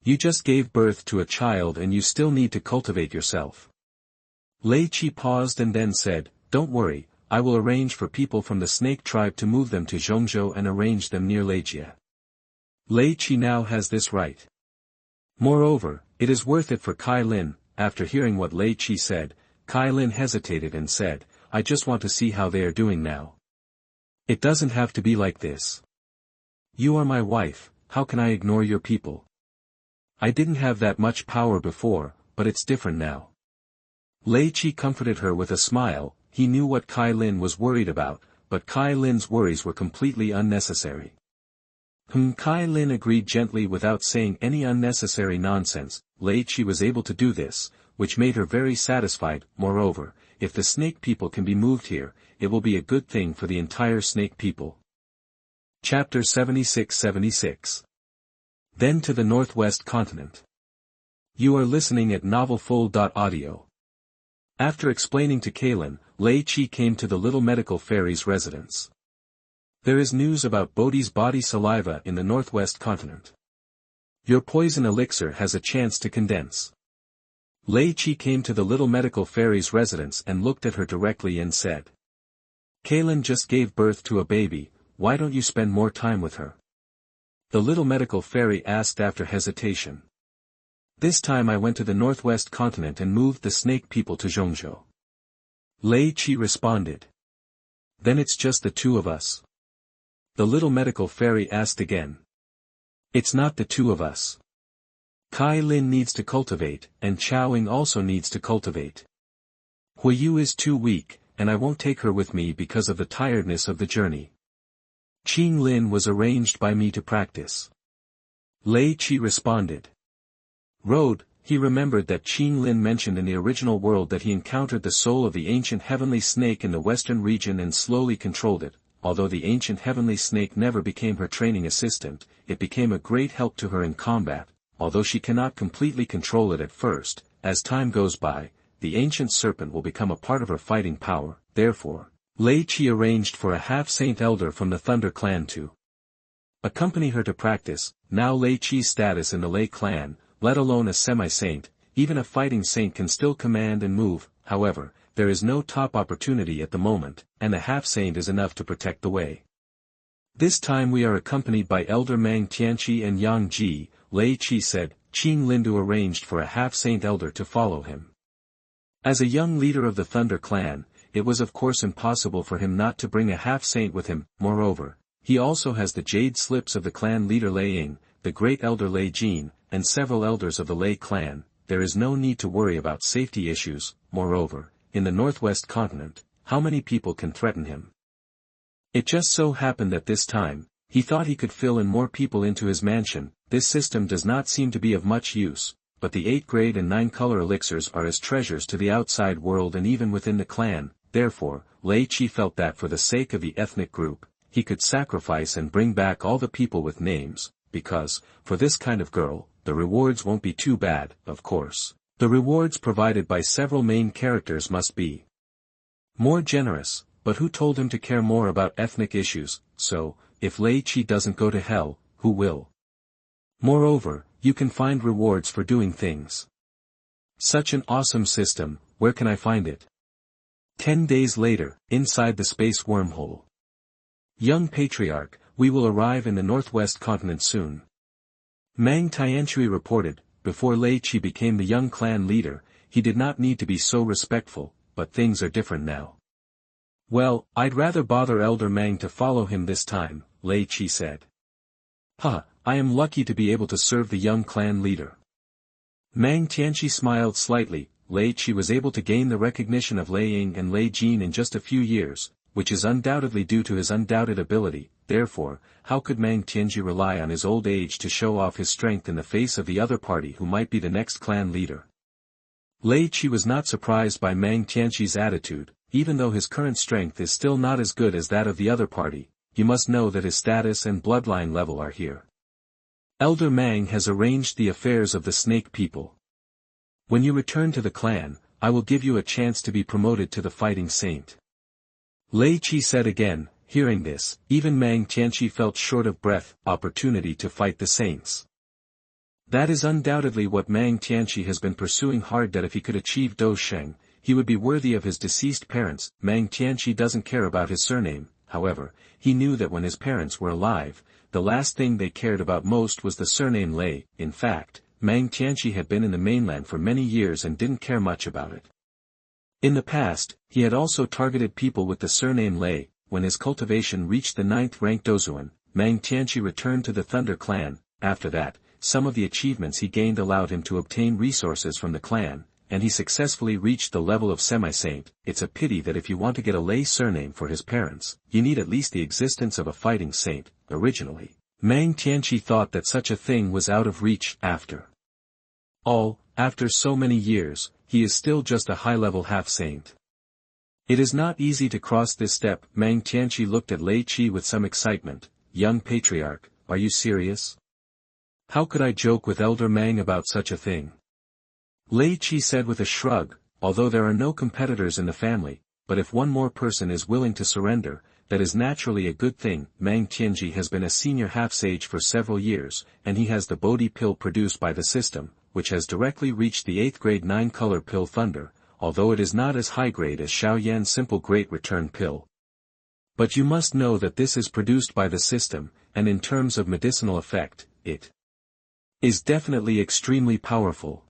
You just gave birth to a child and you still need to cultivate yourself. Lei Qi paused and then said, don't worry, I will arrange for people from the snake tribe to move them to Zhongzhou and arrange them near Leijia. Lei Qi now has this right. Moreover, it is worth it for Kai Lin. After hearing what Lei Qi said, Kai Lin hesitated and said, I just want to see how they are doing now. It doesn't have to be like this. You are my wife, how can I ignore your people? I didn't have that much power before, but it's different now. Lei Qi comforted her with a smile. He knew what Kai Lin was worried about, but Kai Lin's worries were completely unnecessary. Kai Lin agreed gently without saying any unnecessary nonsense. Lei Qi was able to do this, which made her very satisfied. Moreover, if the snake people can be moved here, it will be a good thing for the entire snake people. Chapter 76-76. Then to the northwest continent. You are listening at novelfull.audio. After explaining to Kaylin, Lei Qi came to the little medical fairy's residence. There is news about Bodhi's body saliva in the northwest continent. Your poison elixir has a chance to condense. Lei Qi came to the little medical fairy's residence and looked at her directly and said. Kaylin just gave birth to a baby, why don't you spend more time with her? The little medical fairy asked after hesitation. This time I went to the northwest continent and moved the snake people to Zhongzhou. Lei Qi responded. Then it's just the two of us? The little medical fairy asked again. It's not the two of us. Kai Lin needs to cultivate, and Xiaoing also needs to cultivate. Huoyue is too weak, and I won't take her with me because of the tiredness of the journey. Qing Lin was arranged by me to practice. Lei Qi responded. Road, he remembered that Qing Lin mentioned in the original world that he encountered the soul of the ancient heavenly snake in the western region and slowly controlled it. Although the ancient heavenly snake never became her training assistant, it became a great help to her in combat. Although she cannot completely control it at first, as time goes by, the ancient serpent will become a part of her fighting power. Therefore, Lei Qi arranged for a half-saint elder from the Thunder clan to accompany her to practice. Now Lei Qi's status in the Lei clan, let alone a semi-saint, even a fighting saint can still command and move. However, there is no top opportunity at the moment, and a half-saint is enough to protect the way. This time we are accompanied by Elder Mang Tianqi and Yang Ji, Lei Qi said. Qin Lindu arranged for a half-saint elder to follow him. As a young leader of the Thunder clan, it was of course impossible for him not to bring a half-saint with him. Moreover, he also has the jade slips of the clan leader Lei Ying, the great elder Lei Jin, and several elders of the Lei clan. There is no need to worry about safety issues. Moreover, in the northwest continent, how many people can threaten him? It just so happened that this time, he thought he could fill in more people into his mansion. This system does not seem to be of much use, but the 8 grade and 9 color elixirs are as treasures to the outside world and even within the clan. Therefore, Lei Qi felt that for the sake of the ethnic group, he could sacrifice and bring back all the people with names, because, for this kind of girl, the rewards won't be too bad. Of course, the rewards provided by several main characters must be more generous, but who told him to care more about ethnic issues? So, if Lei Qi doesn't go to hell, who will? Moreover, you can find rewards for doing things. Such an awesome system, where can I find it? 10 days later, inside the space wormhole. Young Patriarch, we will arrive in the northwest continent soon. Mang Tianshui reported. Before Lei Qi became the young clan leader, he did not need to be so respectful, but things are different now. Well, I'd rather bother Elder Mang to follow him this time, Lei Qi said. I am lucky to be able to serve the young clan leader. Mang Tianqi smiled slightly. Lei Qi was able to gain the recognition of Lei Ying and Lei Jin in just a few years, which is undoubtedly due to his undoubted ability. Therefore, how could Mang Tianqi rely on his old age to show off his strength in the face of the other party who might be the next clan leader? Lei Qi was not surprised by Mang Tianqi's attitude. Even though his current strength is still not as good as that of the other party, you must know that his status and bloodline level are here. Elder Mang has arranged the affairs of the snake people. When you return to the clan, I will give you a chance to be promoted to the fighting saint. Lei Qi said again. Hearing this, even Mang Tianqi felt short of breath. Opportunity to fight the saints. That is undoubtedly what Mang Tianqi has been pursuing hard, that if he could achieve Do Sheng, he would be worthy of his deceased parents. Mang Tianqi doesn't care about his surname, however, he knew that when his parents were alive, the last thing they cared about most was the surname Lei. In fact, Mang Tianqi had been in the mainland for many years and didn't care much about it. In the past, he had also targeted people with the surname Lei. When his cultivation reached the 9th rank Dozuan, Mang Tianqi returned to the Thunder clan. After that, some of the achievements he gained allowed him to obtain resources from the clan, and he successfully reached the level of semi-saint. It's a pity that if you want to get a Lei surname for his parents, you need at least the existence of a fighting saint. Originally, Mang Tianqi thought that such a thing was out of reach. After so many years, he is still just a high-level half-saint. It is not easy to cross this step. Mang Tianqi looked at Lei Qi with some excitement. Young Patriarch, are you serious? How could I joke with Elder Mang about such a thing? Lei Qi said with a shrug. Although there are no competitors in the family, but if one more person is willing to surrender, that is naturally a good thing. Mang Tianqi has been a senior half-sage for several years, and he has the Bodhi pill produced by the system, which has directly reached the 8th grade 9-color pill Thunder, although it is not as high grade as Xiao Yan's simple Great Return pill. But you must know that this is produced by the system, and in terms of medicinal effect, it is definitely extremely powerful.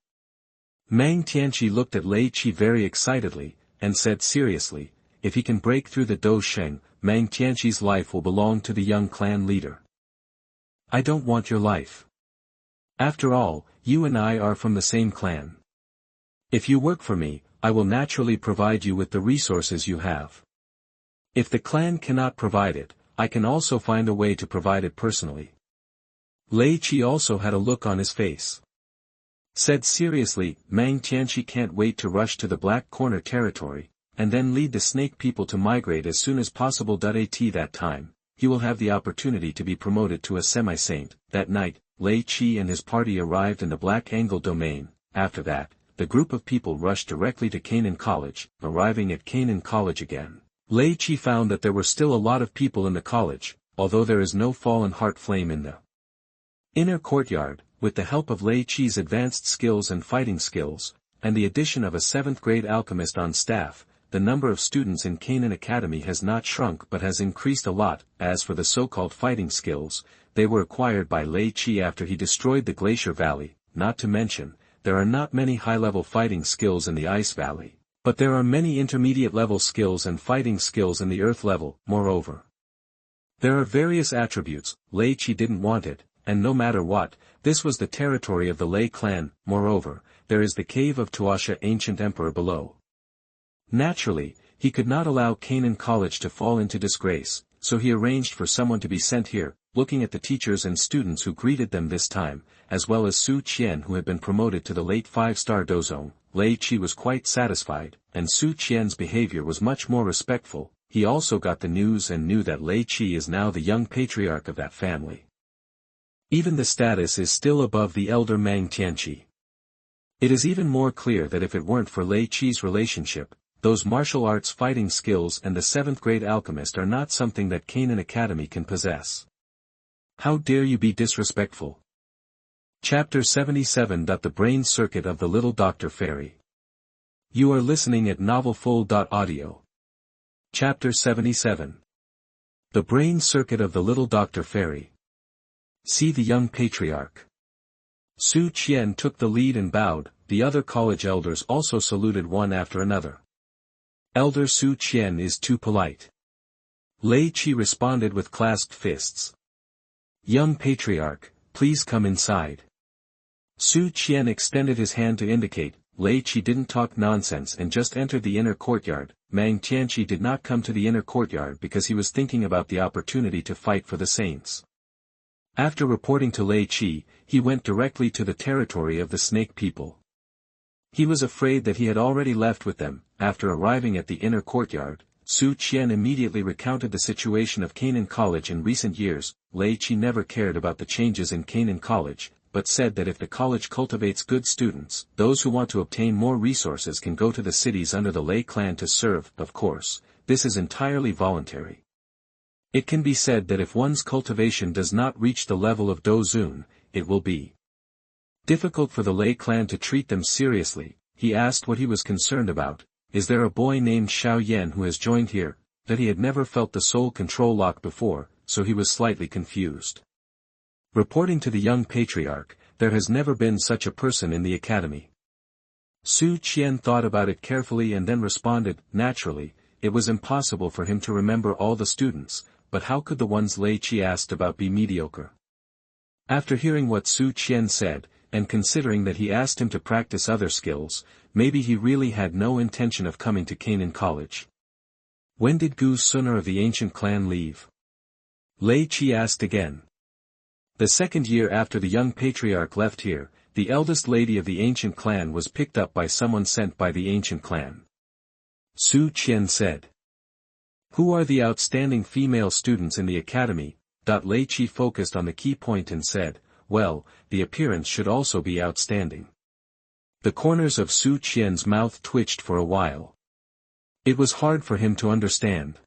Mang Tianqi looked at Lei Qi very excitedly, and said seriously, if he can break through the Do Sheng, Mang Tianqi's life will belong to the young clan leader. I don't want your life. After all, you and I are from the same clan. If you work for me, I will naturally provide you with the resources you have. If the clan cannot provide it, I can also find a way to provide it personally. Lei Qi also had a look on his face. Said seriously, Mang Tianqi can't wait to rush to the Black Corner territory, and then lead the snake people to migrate as soon as possible. At that time, he will have the opportunity to be promoted to a semi-saint. That night, Lei Qi and his party arrived in the Black Angle domain. After that, the group of people rushed directly to Canaan College. Arriving at Canaan College again, Lei Qi found that there were still a lot of people in the college, although there is no fallen heart flame in the inner courtyard. With the help of Lei Qi's advanced skills and fighting skills, and the addition of a 7th grade alchemist on staff, the number of students in Canaan Academy has not shrunk but has increased a lot. As for the so-called fighting skills, they were acquired by Lei Qi after he destroyed the Glacier Valley. Not to mention, there are not many high-level fighting skills in the Ice Valley, but there are many intermediate-level skills and fighting skills in the Earth level. Moreover, there are various attributes. Lei Qi didn't want it, and no matter what, this was the territory of the Lei clan. Moreover, there is the cave of Tuasha, ancient emperor, below. Naturally, he could not allow Canaan College to fall into disgrace, so he arranged for someone to be sent here. Looking at the teachers and students who greeted them this time, as well as Su Qian who had been promoted to the late 5-star dozong, Lei Qi was quite satisfied, and Su Qian's behavior was much more respectful. He also got the news and knew that Lei Qi is now the young patriarch of that family. Even the status is still above the elder Mang Tianqi. It is even more clear that if it weren't for Lei Qi's relationship, those martial arts fighting skills and the 7th grade alchemist are not something that Canaan Academy can possess. How dare you be disrespectful? Chapter 77. The Brain Circuit of the Little Dr. Fairy. You are listening at novelfull.audio. Chapter 77. The Brain Circuit of the Little Dr. Fairy. See the young patriarch. Su Qian took the lead and bowed. The other college elders also saluted one after another. Elder Su Qian is too polite. Lei Qi responded with clasped fists. Young patriarch, please come inside. Su Qian extended his hand to indicate. Lei Qi didn't talk nonsense and just entered the inner courtyard. Mang Tianqi did not come to the inner courtyard because he was thinking about the opportunity to fight for the saints. After reporting to Lei Qi, he went directly to the territory of the snake people. He was afraid that he had already left with them. After arriving at the inner courtyard, Su Qian immediately recounted the situation of Canaan College in recent years. Lei Qi never cared about the changes in Canaan College, but said that if the college cultivates good students, those who want to obtain more resources can go to the cities under the Lei clan to serve. Of course, this is entirely voluntary. It can be said that if one's cultivation does not reach the level of Dozun, it will be difficult for the Lei clan to treat them seriously. He asked what he was concerned about. Is there a boy named Xiao Yan who has joined here? That he had never felt the soul control lock before, so he was slightly confused. Reporting to the young patriarch, there has never been such a person in the academy. Su Qian thought about it carefully and then responded. Naturally, it was impossible for him to remember all the students, but how could the ones Lei Qi asked about be mediocre? After hearing what Su Qian said, and considering that he asked him to practice other skills, maybe he really had no intention of coming to Canaan College. When did Gu Suner of the ancient clan leave? Lei Qi asked again. The second year after the young patriarch left here, the eldest lady of the ancient clan was picked up by someone sent by the ancient clan. Su Qian said. Who are the outstanding female students in the academy? Lei Qi focused on the key point and said, well, the appearance should also be outstanding. The corners of Su Qian's mouth twitched for a while. It was hard for him to understand.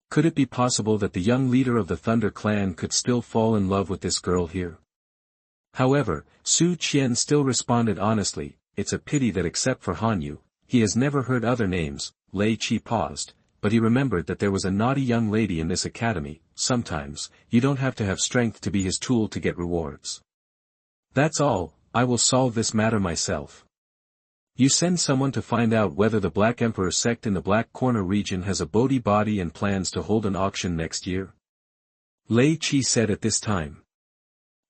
Could it be possible that the young leader of the Thunder clan could still fall in love with this girl here? However, Su Qian still responded honestly, it's a pity that except for Hanyu, he has never heard other names. Lei Qi paused, but he remembered that there was a naughty young lady in this academy. Sometimes, you don't have to have strength to be his tool to get rewards. That's all, I will solve this matter myself. You send someone to find out whether the Black Emperor sect in the Black Corner region has a Bodhi body and plans to hold an auction next year. Lei Qi said at this time.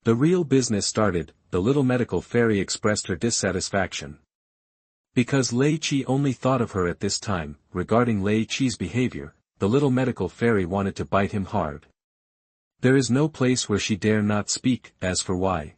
The real business started. The little medical fairy expressed her dissatisfaction. Because Lei Qi only thought of her at this time, regarding Lei Qi's behavior, the little medical fairy wanted to bite him hard. There is no place where she dare not speak. As for why?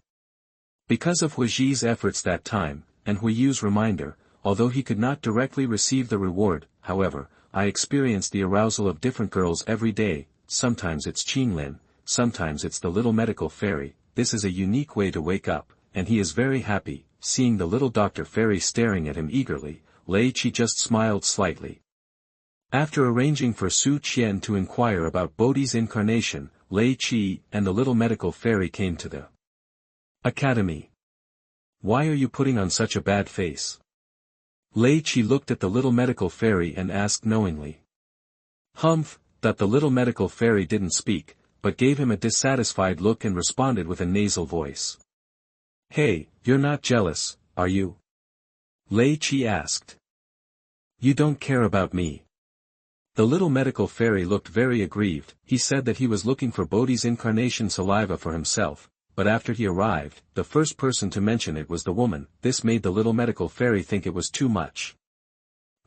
Because of Huoyue's efforts that time, and Huoyue's reminder, although he could not directly receive the reward. However, I experience the arousal of different girls every day. Sometimes it's Qinglin, sometimes it's the little medical fairy. This is a unique way to wake up, and he is very happy. Seeing the little Dr. Fairy staring at him eagerly, Lei Qi just smiled slightly. After arranging for Su Qian to inquire about Bodhi's incarnation, Lei Qi and the little medical fairy came to the academy. Why are you putting on such a bad face? Lei Qi looked at the little medical fairy and asked knowingly. Humph, that the little medical fairy didn't speak, but gave him a dissatisfied look and responded with a nasal voice. Hey, you're not jealous, are you? Lei Qi asked. You don't care about me. The little medical fairy looked very aggrieved. He said that he was looking for Bodhi's incarnation saliva for himself, but after he arrived, the first person to mention it was the woman. This made the little medical fairy think it was too much.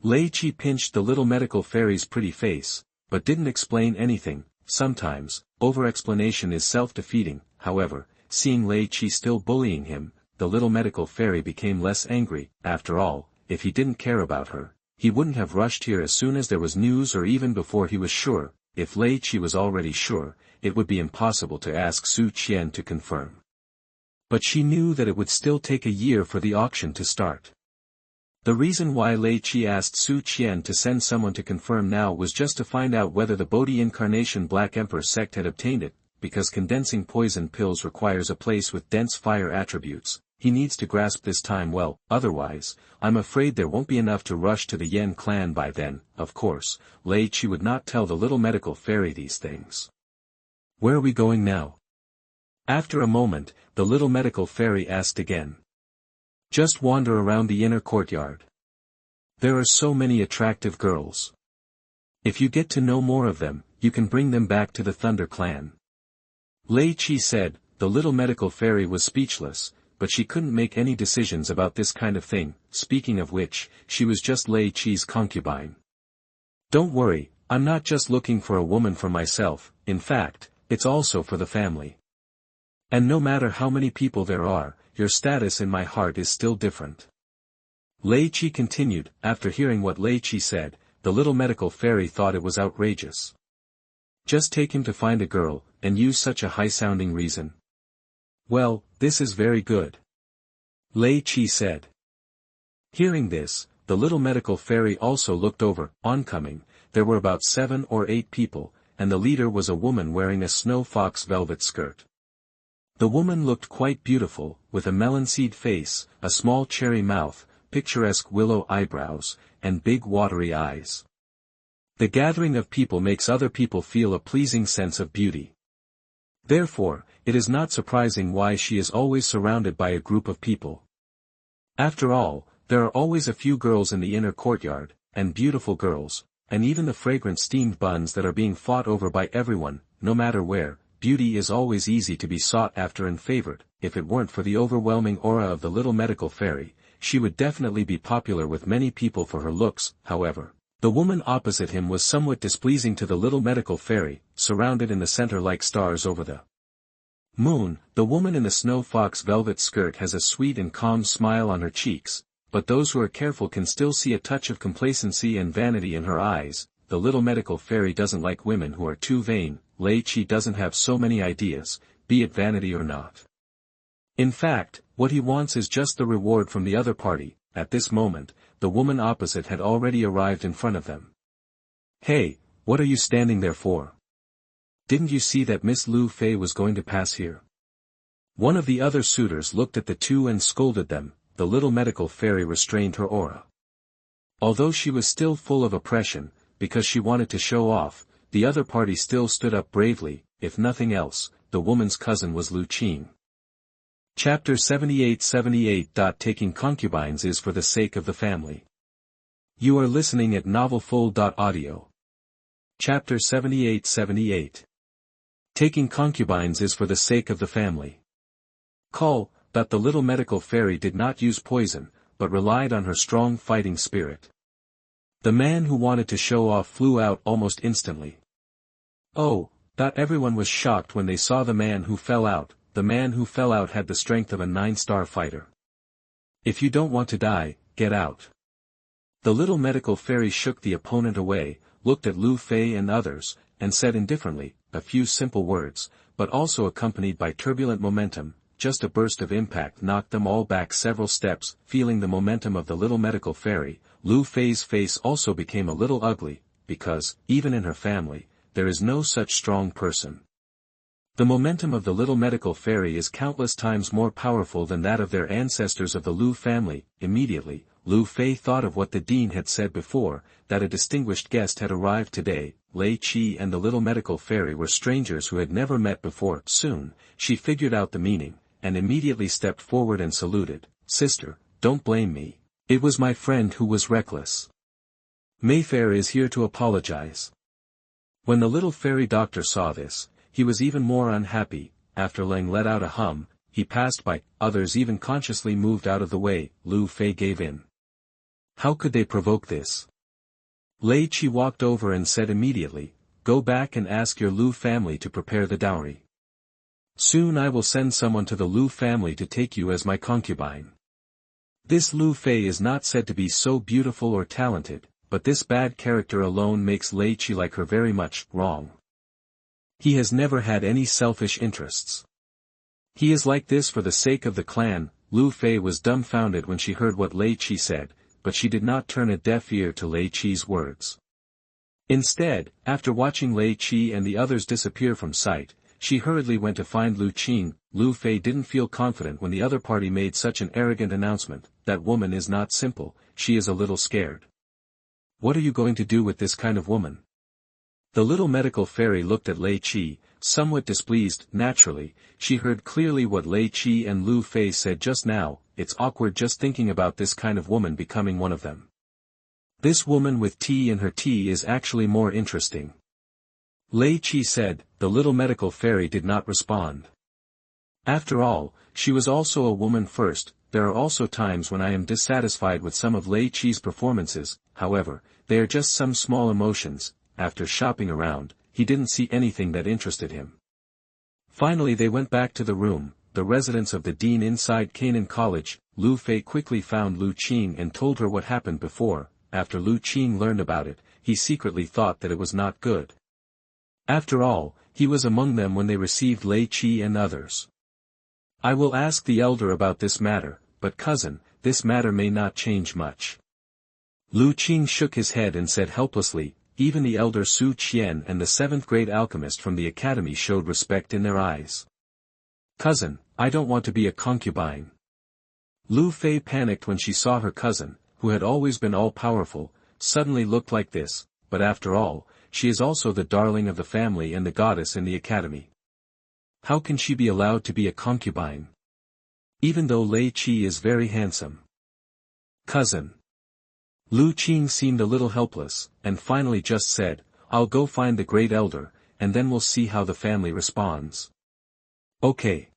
Lei Qi pinched the little medical fairy's pretty face, but didn't explain anything. Sometimes, over-explanation is self-defeating. However, seeing Lei Qi still bullying him, the little medical fairy became less angry. After all, if he didn't care about her, he wouldn't have rushed here as soon as there was news or even before he was sure. If Lei Qi was already sure, it would be impossible to ask Su Qian to confirm. But she knew that it would still take a year for the auction to start. The reason why Lei Qi asked Su Qian to send someone to confirm now was just to find out whether the Bodhi incarnation Black Emperor sect had obtained it, because condensing poison pills requires a place with dense fire attributes. He needs to grasp this time well, otherwise, I'm afraid there won't be enough to rush to the Yen clan by then. Of course, Lei Qi would not tell the little medical fairy these things. Where are we going now? After a moment, the little medical fairy asked again. Just wander around the inner courtyard. There are so many attractive girls. If you get to know more of them, you can bring them back to the Thunder Clan. Lei Qi said. The little medical fairy was speechless, but she couldn't make any decisions about this kind of thing. Speaking of which, she was just Lei Qi's concubine. Don't worry, I'm not just looking for a woman for myself. In fact, it's also for the family. And no matter how many people there are, your status in my heart is still different. Lei Qi continued. After hearing what Lei Qi said, the little medical fairy thought it was outrageous. Just take him to find a girl, and use such a high-sounding reason. Well, this is very good. Lei Qi said. Hearing this, the little medical fairy also looked over. Oncoming, there were about 7 or 8 people, and the leader was a woman wearing a snow fox velvet skirt. The woman looked quite beautiful, with a melon-seed face, a small cherry mouth, picturesque willow eyebrows, and big watery eyes. The gathering of people makes other people feel a pleasing sense of beauty. Therefore, it is not surprising why she is always surrounded by a group of people. After all, there are always a few girls in the inner courtyard, and beautiful girls, and even the fragrant steamed buns that are being fought over by everyone. No matter where, beauty is always easy to be sought after and favored. If it weren't for the overwhelming aura of the little medical fairy, she would definitely be popular with many people for her looks. However, the woman opposite him was somewhat displeasing to the little medical fairy, surrounded in the center like stars over the moon. The woman in the snow fox velvet skirt has a sweet and calm smile on her cheeks, but those who are careful can still see a touch of complacency and vanity in her eyes. The little medical fairy doesn't like women who are too vain. Lei Qi doesn't have so many ideas, be it vanity or not. In fact, what he wants is just the reward from the other party. At this moment, the woman opposite had already arrived in front of them. Hey, what are you standing there for? Didn't you see that Miss Lu Fei was going to pass here? One of the other suitors looked at the two and scolded them. The little medical fairy restrained her aura. Although she was still full of oppression, because she wanted to show off, the other party still stood up bravely. If nothing else, the woman's cousin was Lu Qing. Chapter 78. Taking concubines is for the sake of the family. You are listening at novelfull.audio. Chapter 78. Taking concubines is for the sake of the family. Call, that the little medical fairy did not use poison, but relied on her strong fighting spirit. The man who wanted to show off flew out almost instantly. Oh, that everyone was shocked when they saw the man who fell out. The man who fell out had the strength of a 9-star fighter. If you don't want to die, get out. The little medical fairy shook the opponent away, looked at Lu Fei and others, and said indifferently, a few simple words, but also accompanied by turbulent momentum. Just a burst of impact knocked them all back several steps. Feeling the momentum of the little medical fairy, Lu Fei's face also became a little ugly, because, even in her family, there is no such strong person. The momentum of the little medical fairy is countless times more powerful than that of their ancestors of the Lu family. Immediately, Lu Fei thought of what the dean had said before, that a distinguished guest had arrived today. Lei Qi and the little medical fairy were strangers who had never met before. Soon, she figured out the meaning, and immediately stepped forward and saluted. Sister, don't blame me. It was my friend who was reckless. Mayfair is here to apologize. When the little fairy doctor saw this, he was even more unhappy. After Leng let out a hum, he passed by. Others even consciously moved out of the way. Lu Fei gave in. How could they provoke this? Lei Qi walked over and said immediately, go back and ask your Lu family to prepare the dowry. Soon I will send someone to the Lu family to take you as my concubine. This Lu Fei is not said to be so beautiful or talented, but this bad character alone makes Lei Qi like her very much. Wrong. He has never had any selfish interests. He is like this for the sake of the clan. Lu Fei was dumbfounded when she heard what Lei Qi said, but she did not turn a deaf ear to Lei Qi's words. Instead, after watching Lei Qi and the others disappear from sight, she hurriedly went to find Lu Qing. Lu Fei didn't feel confident when the other party made such an arrogant announcement. That woman is not simple, she is a little scared. What are you going to do with this kind of woman? The little medical fairy looked at Lei Qi, somewhat displeased. Naturally, she heard clearly what Lei Qi and Lu Fei said just now. It's awkward just thinking about this kind of woman becoming one of them. This woman with tea in her tea is actually more interesting. Lei Qi said. The little medical fairy did not respond. After all, she was also a woman first. There are also times when I am dissatisfied with some of Lei Qi's performances. However, they are just some small emotions. After shopping around, he didn't see anything that interested him. Finally they went back to the room, the residence of the dean inside Canaan College. Lu Fei quickly found Lu Qing and told her what happened before. After Lu Qing learned about it, he secretly thought that it was not good. After all, he was among them when they received Lei Qi and others. I will ask the elder about this matter, but cousin, this matter may not change much. Lu Qing shook his head and said helplessly. Even the elder Su Qian and the seventh-grade alchemist from the academy showed respect in their eyes. Cousin, I don't want to be a concubine. Lu Fei panicked when she saw her cousin, who had always been all-powerful, suddenly looked like this, but after all, she is also the darling of the family and the goddess in the academy. How can she be allowed to be a concubine? Even though Lei Qi is very handsome. Cousin. Lu Qing seemed a little helpless, and finally just said, I'll go find the great elder, and then we'll see how the family responds. Okay.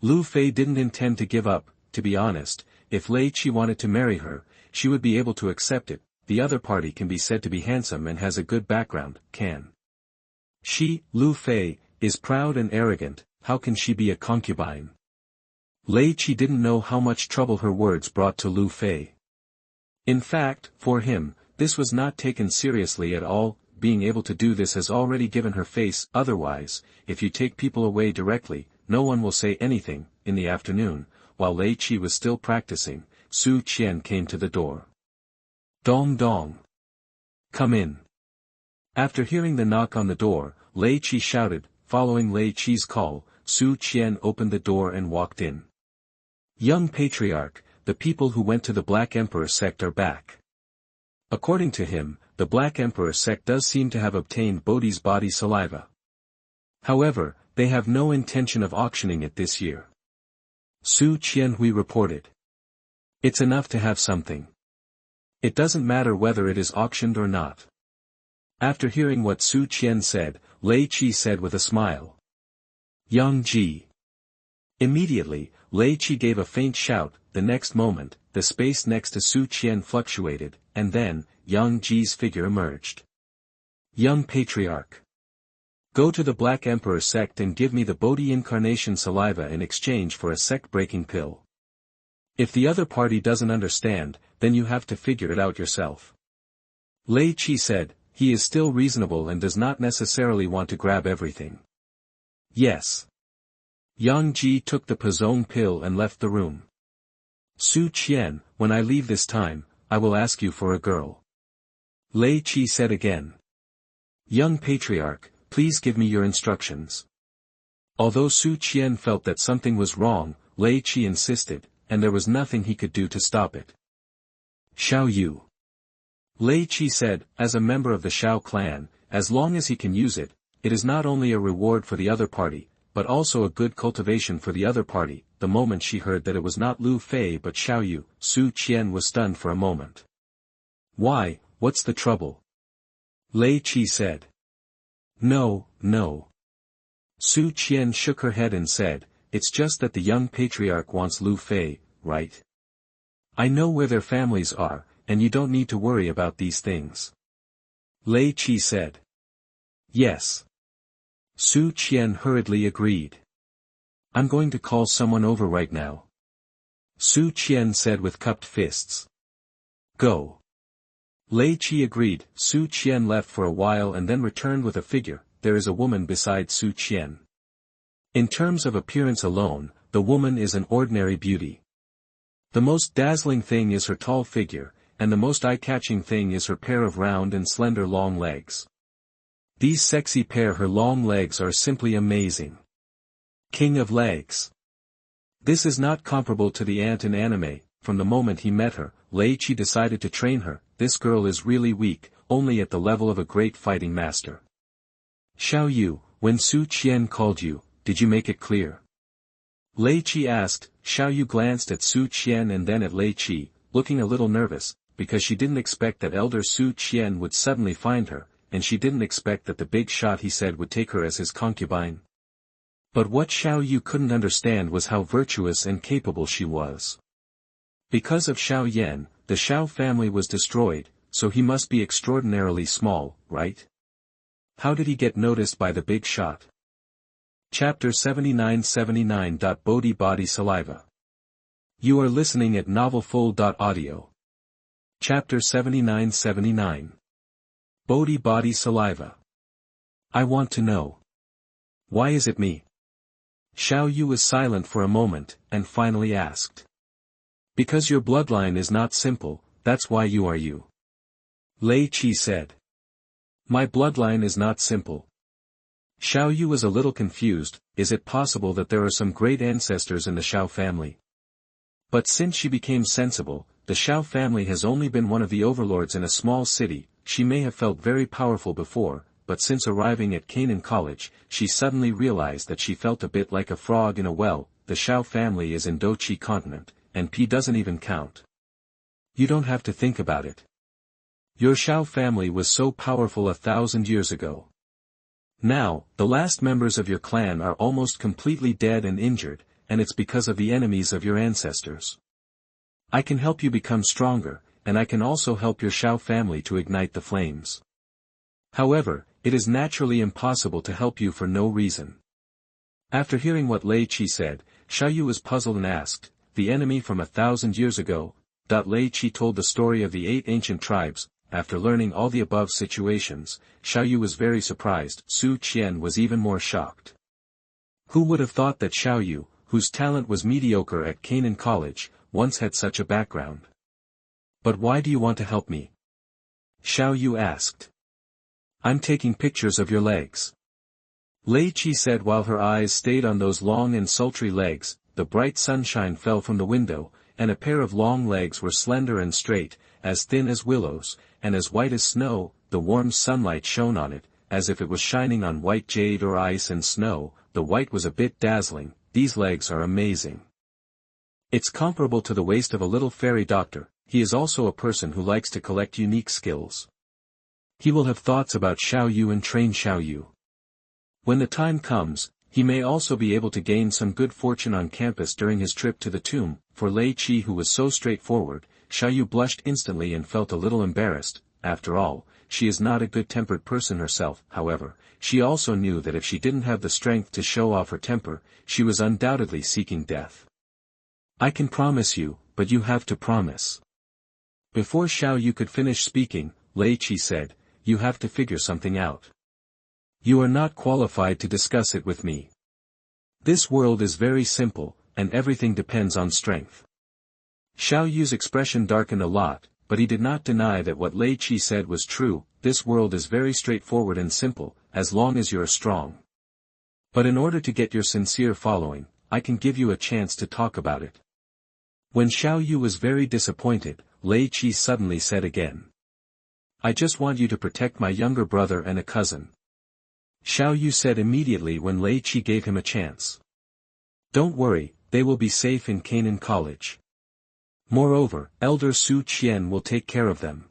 Lu Fei didn't intend to give up. To be honest, if Lei Qi wanted to marry her, she would be able to accept it. The other party can be said to be handsome and has a good background. Can she, Lu Fei, is proud and arrogant. How can she be a concubine? Lei Qi didn't know how much trouble her words brought to Lu Fei. In fact, for him, this was not taken seriously at all. Being able to do this has already given her face. Otherwise, if you take people away directly, no one will say anything. In the afternoon, while Lei Qi was still practicing, Su Qian came to the door. Dong dong. Come in. After hearing the knock on the door, Lei Qi shouted. Following Lei Qi's call, Su Qian opened the door and walked in. Young patriarch, the people who went to the Black Emperor sect are back. According to him, the Black Emperor sect does seem to have obtained Bodhi's body saliva. However, they have no intention of auctioning it this year. Su Qianhui reported. It's enough to have something. It doesn't matter whether it is auctioned or not. After hearing what Su Qian said, Lei Qi said with a smile. Yang Ji. Immediately, Lei Qi gave a faint shout. The next moment, the space next to Su Qian fluctuated, and then, Yang Ji's figure emerged. Young patriarch. Go to the Black Emperor sect and give me the Bodhi incarnation saliva in exchange for a sect-breaking pill. If the other party doesn't understand, then you have to figure it out yourself. Lei Qi said. He is still reasonable and does not necessarily want to grab everything. Yes. Yang Ji took the Pazong pill and left the room. Su Qian, when I leave this time, I will ask you for a girl. Lei Qi said again. Young patriarch, please give me your instructions. Although Su Qian felt that something was wrong, Lei Qi insisted, and there was nothing he could do to stop it. Xiao Yu. Lei Qi said, as a member of the Xiao clan, as long as he can use it, it is not only a reward for the other party, but also a good cultivation for the other party. The moment she heard that it was not Lu Fei but Xiao Yu, Su Qian was stunned for a moment. Why, what's the trouble? Lei Qi said. No, no. Su Qian shook her head and said, it's just that the young patriarch wants Lu Fei, right? I know where their families are, and you don't need to worry about these things. Lei Qi said. Yes. Su Qian hurriedly agreed. I'm going to call someone over right now. Su Qian said with cupped fists. Go. Lei Qi agreed. Su Qian left for a while and then returned with a figure. There is a woman beside Su Qian. In terms of appearance alone, the woman is an ordinary beauty. The most dazzling thing is her tall figure, and the most eye-catching thing is her pair of round and slender long legs. These sexy pair her long legs are simply amazing. King of legs. This is not comparable to the ant in anime. From the moment he met her, Lei Qi decided to train her. This girl is really weak, only at the level of a great fighting master. Xiao Yu, when Su Qian called you, did you make it clear? Lei Qi asked. Xiao Yu glanced at Su Qian and then at Lei Qi, looking a little nervous, because she didn't expect that elder Su Qian would suddenly find her, and she didn't expect that the big shot he said would take her as his concubine. But what Xiao Yu couldn't understand was how virtuous and capable she was. Because of Xiao Yan, the Xiao family was destroyed, so he must be extraordinarily small, right? How did he get noticed by the big shot? Chapter 7979. Body Body Saliva. You are listening at novelfull.audio. Chapter 7979. Body Body Saliva. I want to know. Why is it me? Xiao Yu was silent for a moment, and finally asked. Because your bloodline is not simple, that's why you are you. Lei Qi said. My bloodline is not simple. Xiao Yu was a little confused. Is it possible that there are some great ancestors in the Xiao family? But since she became sensible, the Xiao family has only been one of the overlords in a small city. She may have felt very powerful before, but since arriving at Canaan College, she suddenly realized that she felt a bit like a frog in a well. The Xiao family is in Douchi continent, and P doesn't even count. You don't have to think about it. Your Xiao family was so powerful 1,000 years ago. Now, the last members of your clan are almost completely dead and injured, and it's because of the enemies of your ancestors. I can help you become stronger, and I can also help your Xiao family to ignite the flames. However, it is naturally impossible to help you for no reason. After hearing what Lei Qi said, Xiao Yu was puzzled and asked, the enemy from 1,000 years ago? Lei Qi told the story of the 8 ancient tribes. After learning all the above situations, Xiao Yu was very surprised. Su Qian was even more shocked. Who would have thought that Xiao Yu, whose talent was mediocre at Canaan College, once had such a background? But why do you want to help me? Xiao Yu asked. I'm taking pictures of your legs. Lei Qi said while her eyes stayed on those long and sultry legs. The bright sunshine fell from the window, and a pair of long legs were slender and straight, as thin as willows, and as white as snow. The warm sunlight shone on it, as if it was shining on white jade or ice and snow. The white was a bit dazzling. These legs are amazing. It's comparable to the waist of a little fairy doctor. He is also a person who likes to collect unique skills. He will have thoughts about Xiao Yu and train Xiao Yu. When the time comes, he may also be able to gain some good fortune on campus during his trip to the tomb. For Lei Qi, who was so straightforward, Xiao Yu blushed instantly and felt a little embarrassed. After all, she is not a good-tempered person herself. However, she also knew that if she didn't have the strength to show off her temper, she was undoubtedly seeking death. I can promise you, but you have to promise. Before Xiao Yu could finish speaking, Lei Qi said, you have to figure something out. You are not qualified to discuss it with me. This world is very simple, and everything depends on strength. Xiao Yu's expression darkened a lot, but he did not deny that what Lei Qi said was true. This world is very straightforward and simple, as long as you are strong. But in order to get your sincere following, I can give you a chance to talk about it. When Xiao Yu was very disappointed, Lei Qi suddenly said again. I just want you to protect my younger brother and a cousin. Xiao said immediately when Lei Qi gave him a chance. Don't worry, they will be safe in Canaan College. Moreover, Elder Su Qian will take care of them.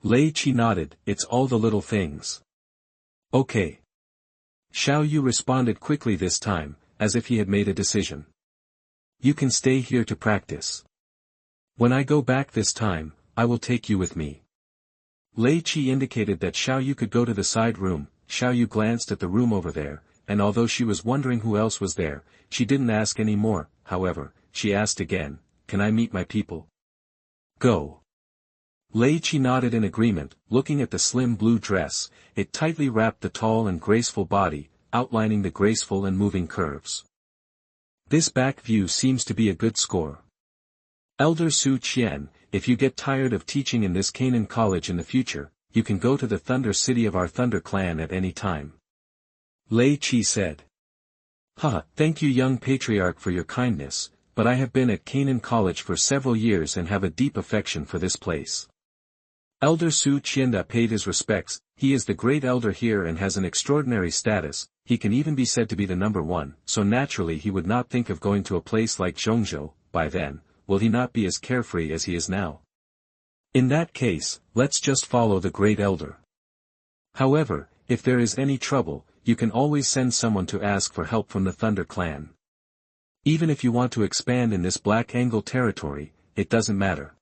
Lei Qi nodded, it's all the little things. Okay. Xiao responded quickly this time, as if he had made a decision. You can stay here to practice. When I go back this time, I will take you with me. Lei Qi indicated that Xiao could go to the side room. Xiao glanced at the room over there, and although she was wondering who else was there, she didn't ask any more. However, she asked again, can I meet my people? Go. Lei Qi nodded in agreement, looking at the slim blue dress. It tightly wrapped the tall and graceful body, outlining the graceful and moving curves. This back view seems to be a good score. Elder Su Qian, if you get tired of teaching in this Canaan college in the future, you can go to the Thunder City of our Thunder clan at any time. Lei Qi said. Thank you young patriarch for your kindness, but I have been at Canaan College for several years and have a deep affection for this place. Elder Su Qian paid his respects. He is the great elder here and has an extraordinary status. He can even be said to be the number one, so naturally he would not think of going to a place like Zhongzhou. By then, will he not be as carefree as he is now? In that case, let's just follow the great elder. However, if there is any trouble, you can always send someone to ask for help from the Thunder clan. Even if you want to expand in this Black Angle territory, it doesn't matter.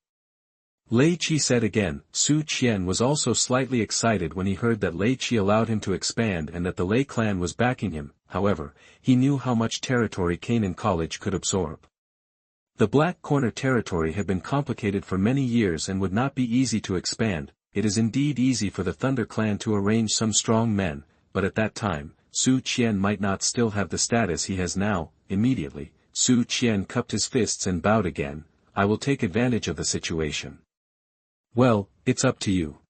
Lei Qi said again. Su Qian was also slightly excited when he heard that Lei Qi allowed him to expand and that the Lei clan was backing him. However, he knew how much territory Canaan College could absorb. The Black Corner territory had been complicated for many years and would not be easy to expand. It is indeed easy for the Thunder clan to arrange some strong men, but at that time, Su Qian might not still have the status he has now. Immediately, Su Qian cupped his fists and bowed again. I will take advantage of the situation. Well, it's up to you.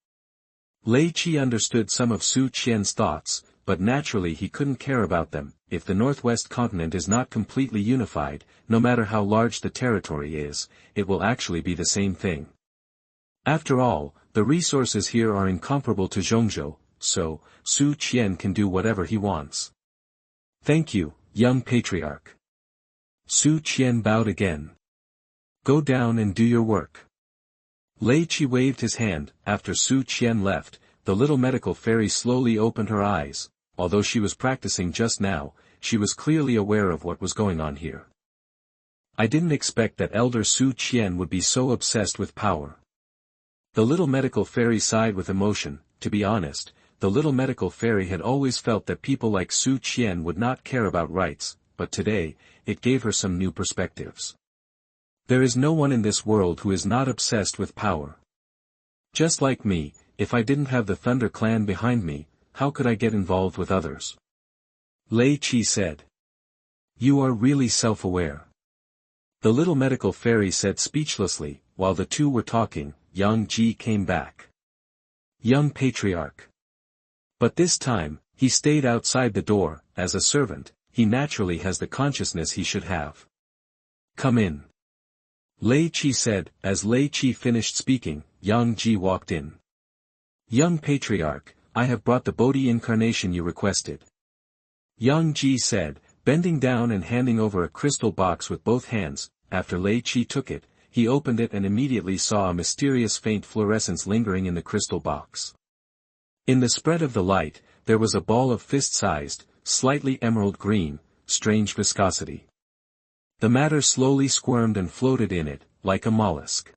Lei Qi understood some of Su Qian's thoughts, but naturally he couldn't care about them. If the Northwest continent is not completely unified, no matter how large the territory is, it will actually be the same thing. After all, the resources here are incomparable to Zhongzhou, so, Su Qian can do whatever he wants. Thank you, young patriarch. Su Qian bowed again. Go down and do your work. Lei Qi waved his hand. After Su Qian left, the little medical fairy slowly opened her eyes. Although she was practicing just now, she was clearly aware of what was going on here. I didn't expect that Elder Su Qian would be so obsessed with power. The little medical fairy sighed with emotion. To be honest, the little medical fairy had always felt that people like Su Qian would not care about rights, but today, it gave her some new perspectives. There is no one in this world who is not obsessed with power. Just like me, if I didn't have the Thunder clan behind me, how could I get involved with others? Lei Qi said. You are really self-aware. The little medical fairy said speechlessly. While the two were talking, Yang Ji came back. Young patriarch. But this time, he stayed outside the door. As a servant, he naturally has the consciousness he should have. Come in. Lei Qi said. As Lei Qi finished speaking, Yang Ji walked in. Young patriarch, I have brought the Bodhi incarnation you requested. Yang Ji said, bending down and handing over a crystal box with both hands. After Lei Qi took it, he opened it and immediately saw a mysterious faint fluorescence lingering in the crystal box. In the spread of the light, there was a ball of fist-sized, slightly emerald green, strange viscosity. The matter slowly squirmed and floated in it, like a mollusk.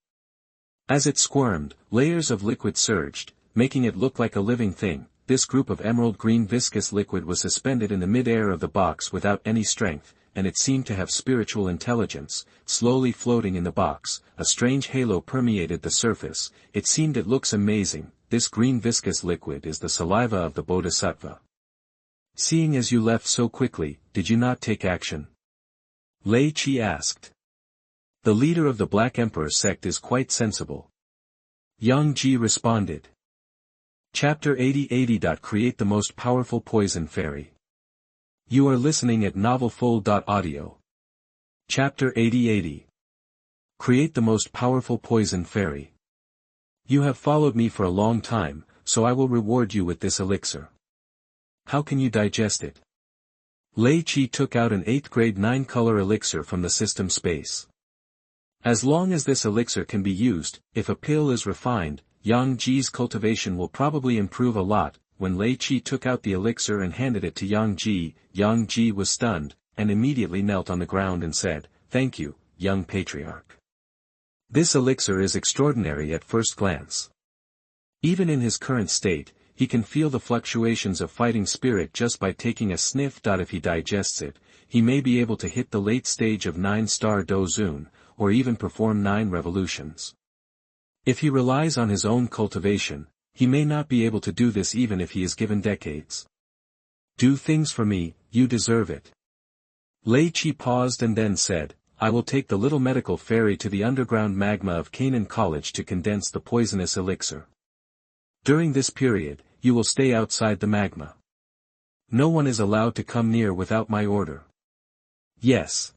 As it squirmed, layers of liquid surged, making it look like a living thing. This group of emerald green viscous liquid was suspended in the mid-air of the box without any strength, and it seemed to have spiritual intelligence. Slowly floating in the box, a strange halo permeated the surface. It looks amazing. This green viscous liquid is the saliva of the Bodhisattva. Seeing as you left so quickly, did you not take action? Lei Qi asked. The leader of the Black Emperor sect is quite sensible. Yang Ji responded. Chapter 80 Create the most powerful poison fairy. You are listening at novelfull.audio. Chapter 80. Create the most powerful poison fairy. You have followed me for a long time, so I will reward you with this elixir. How can you digest it? Lei Qi took out an 8th grade 9-color elixir from the system space. As long as this elixir can be used, if a pill is refined, Yang Ji's cultivation will probably improve a lot. When Lei Qi took out the elixir and handed it to Yang Ji was stunned, and immediately knelt on the ground and said, "Thank you, young patriarch. This elixir is extraordinary at first glance. Even in his current state, he can feel the fluctuations of fighting spirit just by taking a sniff. If he digests it, he may be able to hit the late stage of 9-star Dozun, or even perform 9 revolutions. If he relies on his own cultivation, he may not be able to do this even if he is given decades. Do things for me, you deserve it." Lei Qi paused and then said, "I will take the little medical fairy to the underground magma of Canaan College to condense the poisonous elixir. During this period, you will stay outside the magma. No one is allowed to come near without my order." "Yes."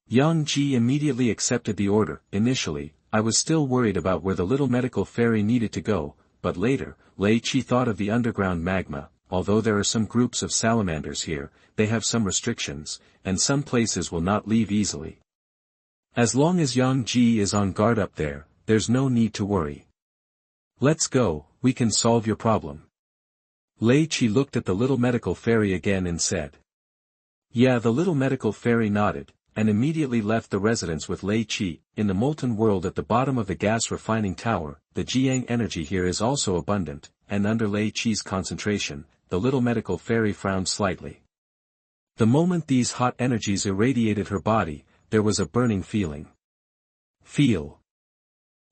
Yang Ji immediately accepted the order. Initially, I was still worried about where the little medical fairy needed to go, but later, Lei Qi thought of the underground magma. Although there are some groups of salamanders here, they have some restrictions, and some places will not leave easily. As long as Yang Ji is on guard up there, there's no need to worry. Let's go, we can solve your problem. Lei Qi looked at the little medical fairy again and said. Yeah, the little medical fairy nodded, and immediately left the residence with Lei Qi. In the molten world at the bottom of the gas refining tower, the Jiang energy here is also abundant, and under Lei Qi's concentration, the little medical fairy frowned slightly. The moment these hot energies irradiated her body, there was a burning feeling. Feel.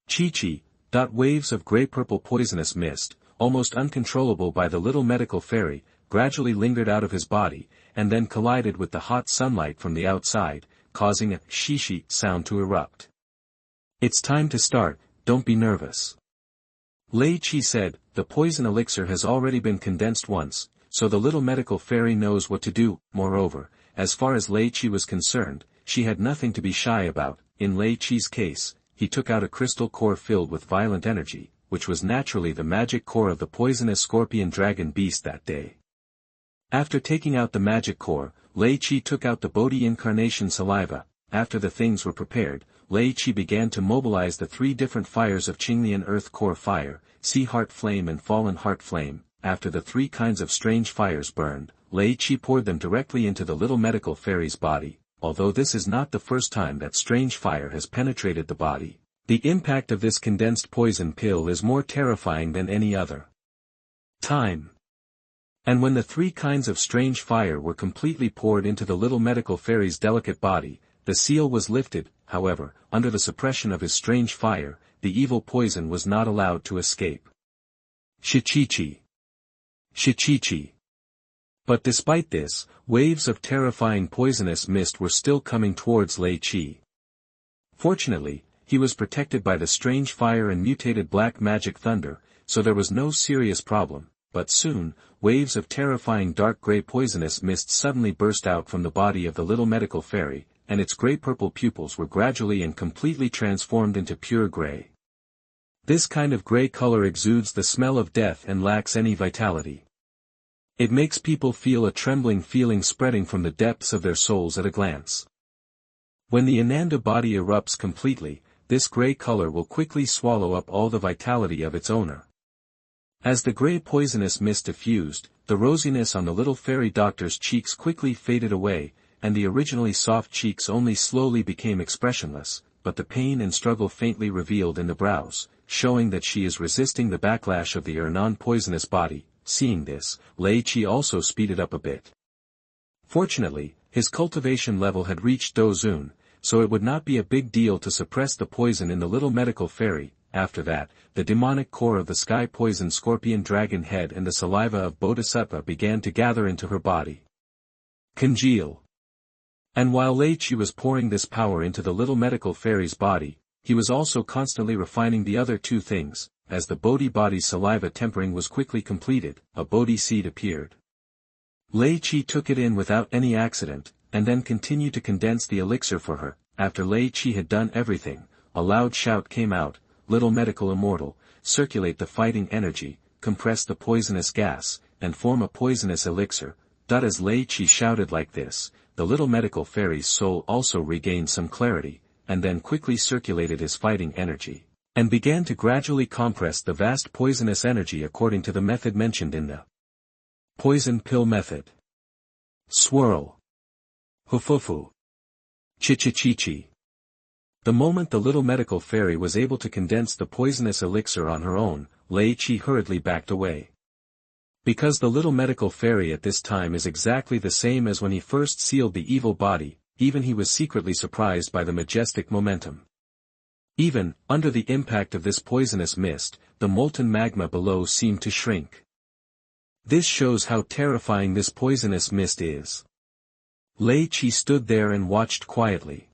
Chi-chi. Waves of gray-purple poisonous mist, almost uncontrollable by the little medical fairy, gradually lingered out of his body, and then collided with the hot sunlight from the outside, causing a shishi sound to erupt. It's time to start, don't be nervous. Lei Qi said, the poison elixir has already been condensed once, so the little medical fairy knows what to do. Moreover, as far as Lei Qi was concerned, she had nothing to be shy about. In Lei Qi's case, he took out a crystal core filled with violent energy, which was naturally the magic core of the poisonous scorpion dragon beast that day. After taking out the magic core, Lei Qi took out the Bodhi incarnation saliva. After the things were prepared, Lei Qi began to mobilize the 3 different fires of Qinglian earth core fire, sea heart flame and fallen heart flame. After the 3 kinds of strange fires burned, Lei Qi poured them directly into the little medical fairy's body. Although this is not the first time that strange fire has penetrated the body, the impact of this condensed poison pill is more terrifying than any other time. And when the 3 kinds of strange fire were completely poured into the little medical fairy's delicate body, the seal was lifted. However, under the suppression of his strange fire, the evil poison was not allowed to escape. Shichichi. Shichichi. But despite this, waves of terrifying poisonous mist were still coming towards Lei Qi. Fortunately, he was protected by the strange fire and mutated black magic thunder, so there was no serious problem. But soon, waves of terrifying dark gray poisonous mist suddenly burst out from the body of the little medical fairy, and its gray-purple pupils were gradually and completely transformed into pure gray. This kind of gray color exudes the smell of death and lacks any vitality. It makes people feel a trembling feeling spreading from the depths of their souls at a glance. When the Ananda body erupts completely, this gray color will quickly swallow up all the vitality of its owner. As the gray poisonous mist diffused, the rosiness on the little fairy doctor's cheeks quickly faded away, and the originally soft cheeks only slowly became expressionless, but the pain and struggle faintly revealed in the brows, showing that she is resisting the backlash of the non-poisonous body. Seeing this, Lei Qi also speeded up a bit. Fortunately, his cultivation level had reached Dozun, so it would not be a big deal to suppress the poison in the little medical fairy. After that, the demonic core of the sky poison scorpion dragon head and the saliva of Bodhisattva began to gather into her body. Congeal. And while Lei Qi was pouring this power into the little medical fairy's body, he was also constantly refining the other 2 things. As the Bodhi body's saliva tempering was quickly completed, a Bodhi seed appeared. Lei Qi took it in without any accident, and then continued to condense the elixir for her. after Lei Qi had done everything, a loud shout came out, "Little medical immortal, circulate the fighting energy, compress the poisonous gas, and form a poisonous elixir." As Lei Qi shouted like this, the little medical fairy's soul also regained some clarity, and then quickly circulated his fighting energy, and began to gradually compress the vast poisonous energy according to the method mentioned in the poison pill method. Swirl. Hufufu. Chichichichi. The moment the little medical fairy was able to condense the poisonous elixir on her own, Lei Qi hurriedly backed away. Because the little medical fairy at this time is exactly the same as when he first sealed the evil body, even he was secretly surprised by the majestic momentum. Even, under the impact of this poisonous mist, the molten magma below seemed to shrink. This shows how terrifying this poisonous mist is. Lei Qi stood there and watched quietly.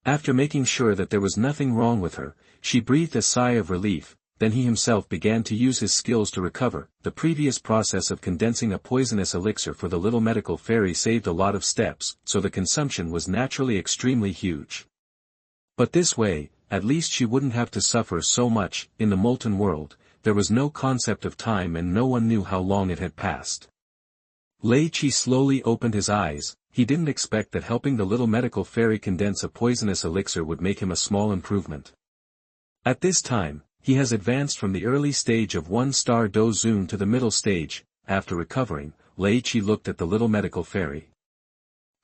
After making sure that there was nothing wrong with her, she breathed a sigh of relief. Then he himself began to use his skills to recover. The previous process of condensing a poisonous elixir for the little medical fairy saved a lot of steps, so the consumption was naturally extremely huge. But this way, at least she wouldn't have to suffer so much. In the molten world, there was no concept of time and no one knew how long it had passed. Lei Qi slowly opened his eyes. He didn't expect that helping the little medical fairy condense a poisonous elixir would make him a small improvement. At this time, he has advanced from the early stage of 1-star dozun to the middle stage. After recovering, Lei Qi looked at the little medical fairy.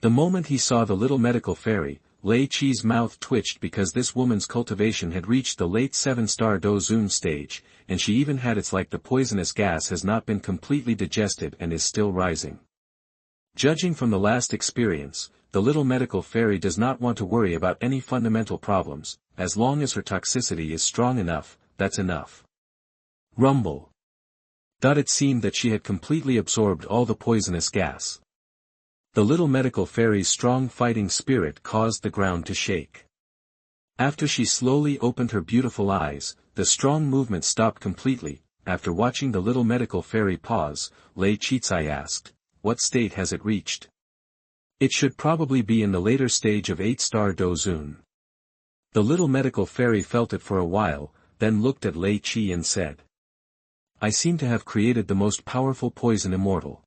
The moment he saw the little medical fairy, Lei Qi's mouth twitched because this woman's cultivation had reached the late 7-star dozun stage, and she even had it's like the poisonous gas has not been completely digested and is still rising. Judging from the last experience, the little medical fairy does not want to worry about any fundamental problems. As long as her toxicity is strong enough, that's enough. Rumble. It seemed that she had completely absorbed all the poisonous gas. The little medical fairy's strong fighting spirit caused the ground to shake. After she slowly opened her beautiful eyes, the movement stopped completely. After watching the little medical fairy pause, Lei Qi asked, "What state has it reached?" "It should probably be in the later stage of 8-star dozun." The little medical fairy felt it for a while, then looked at Lei Qi and said, "I seem to have created the most powerful poison immortal."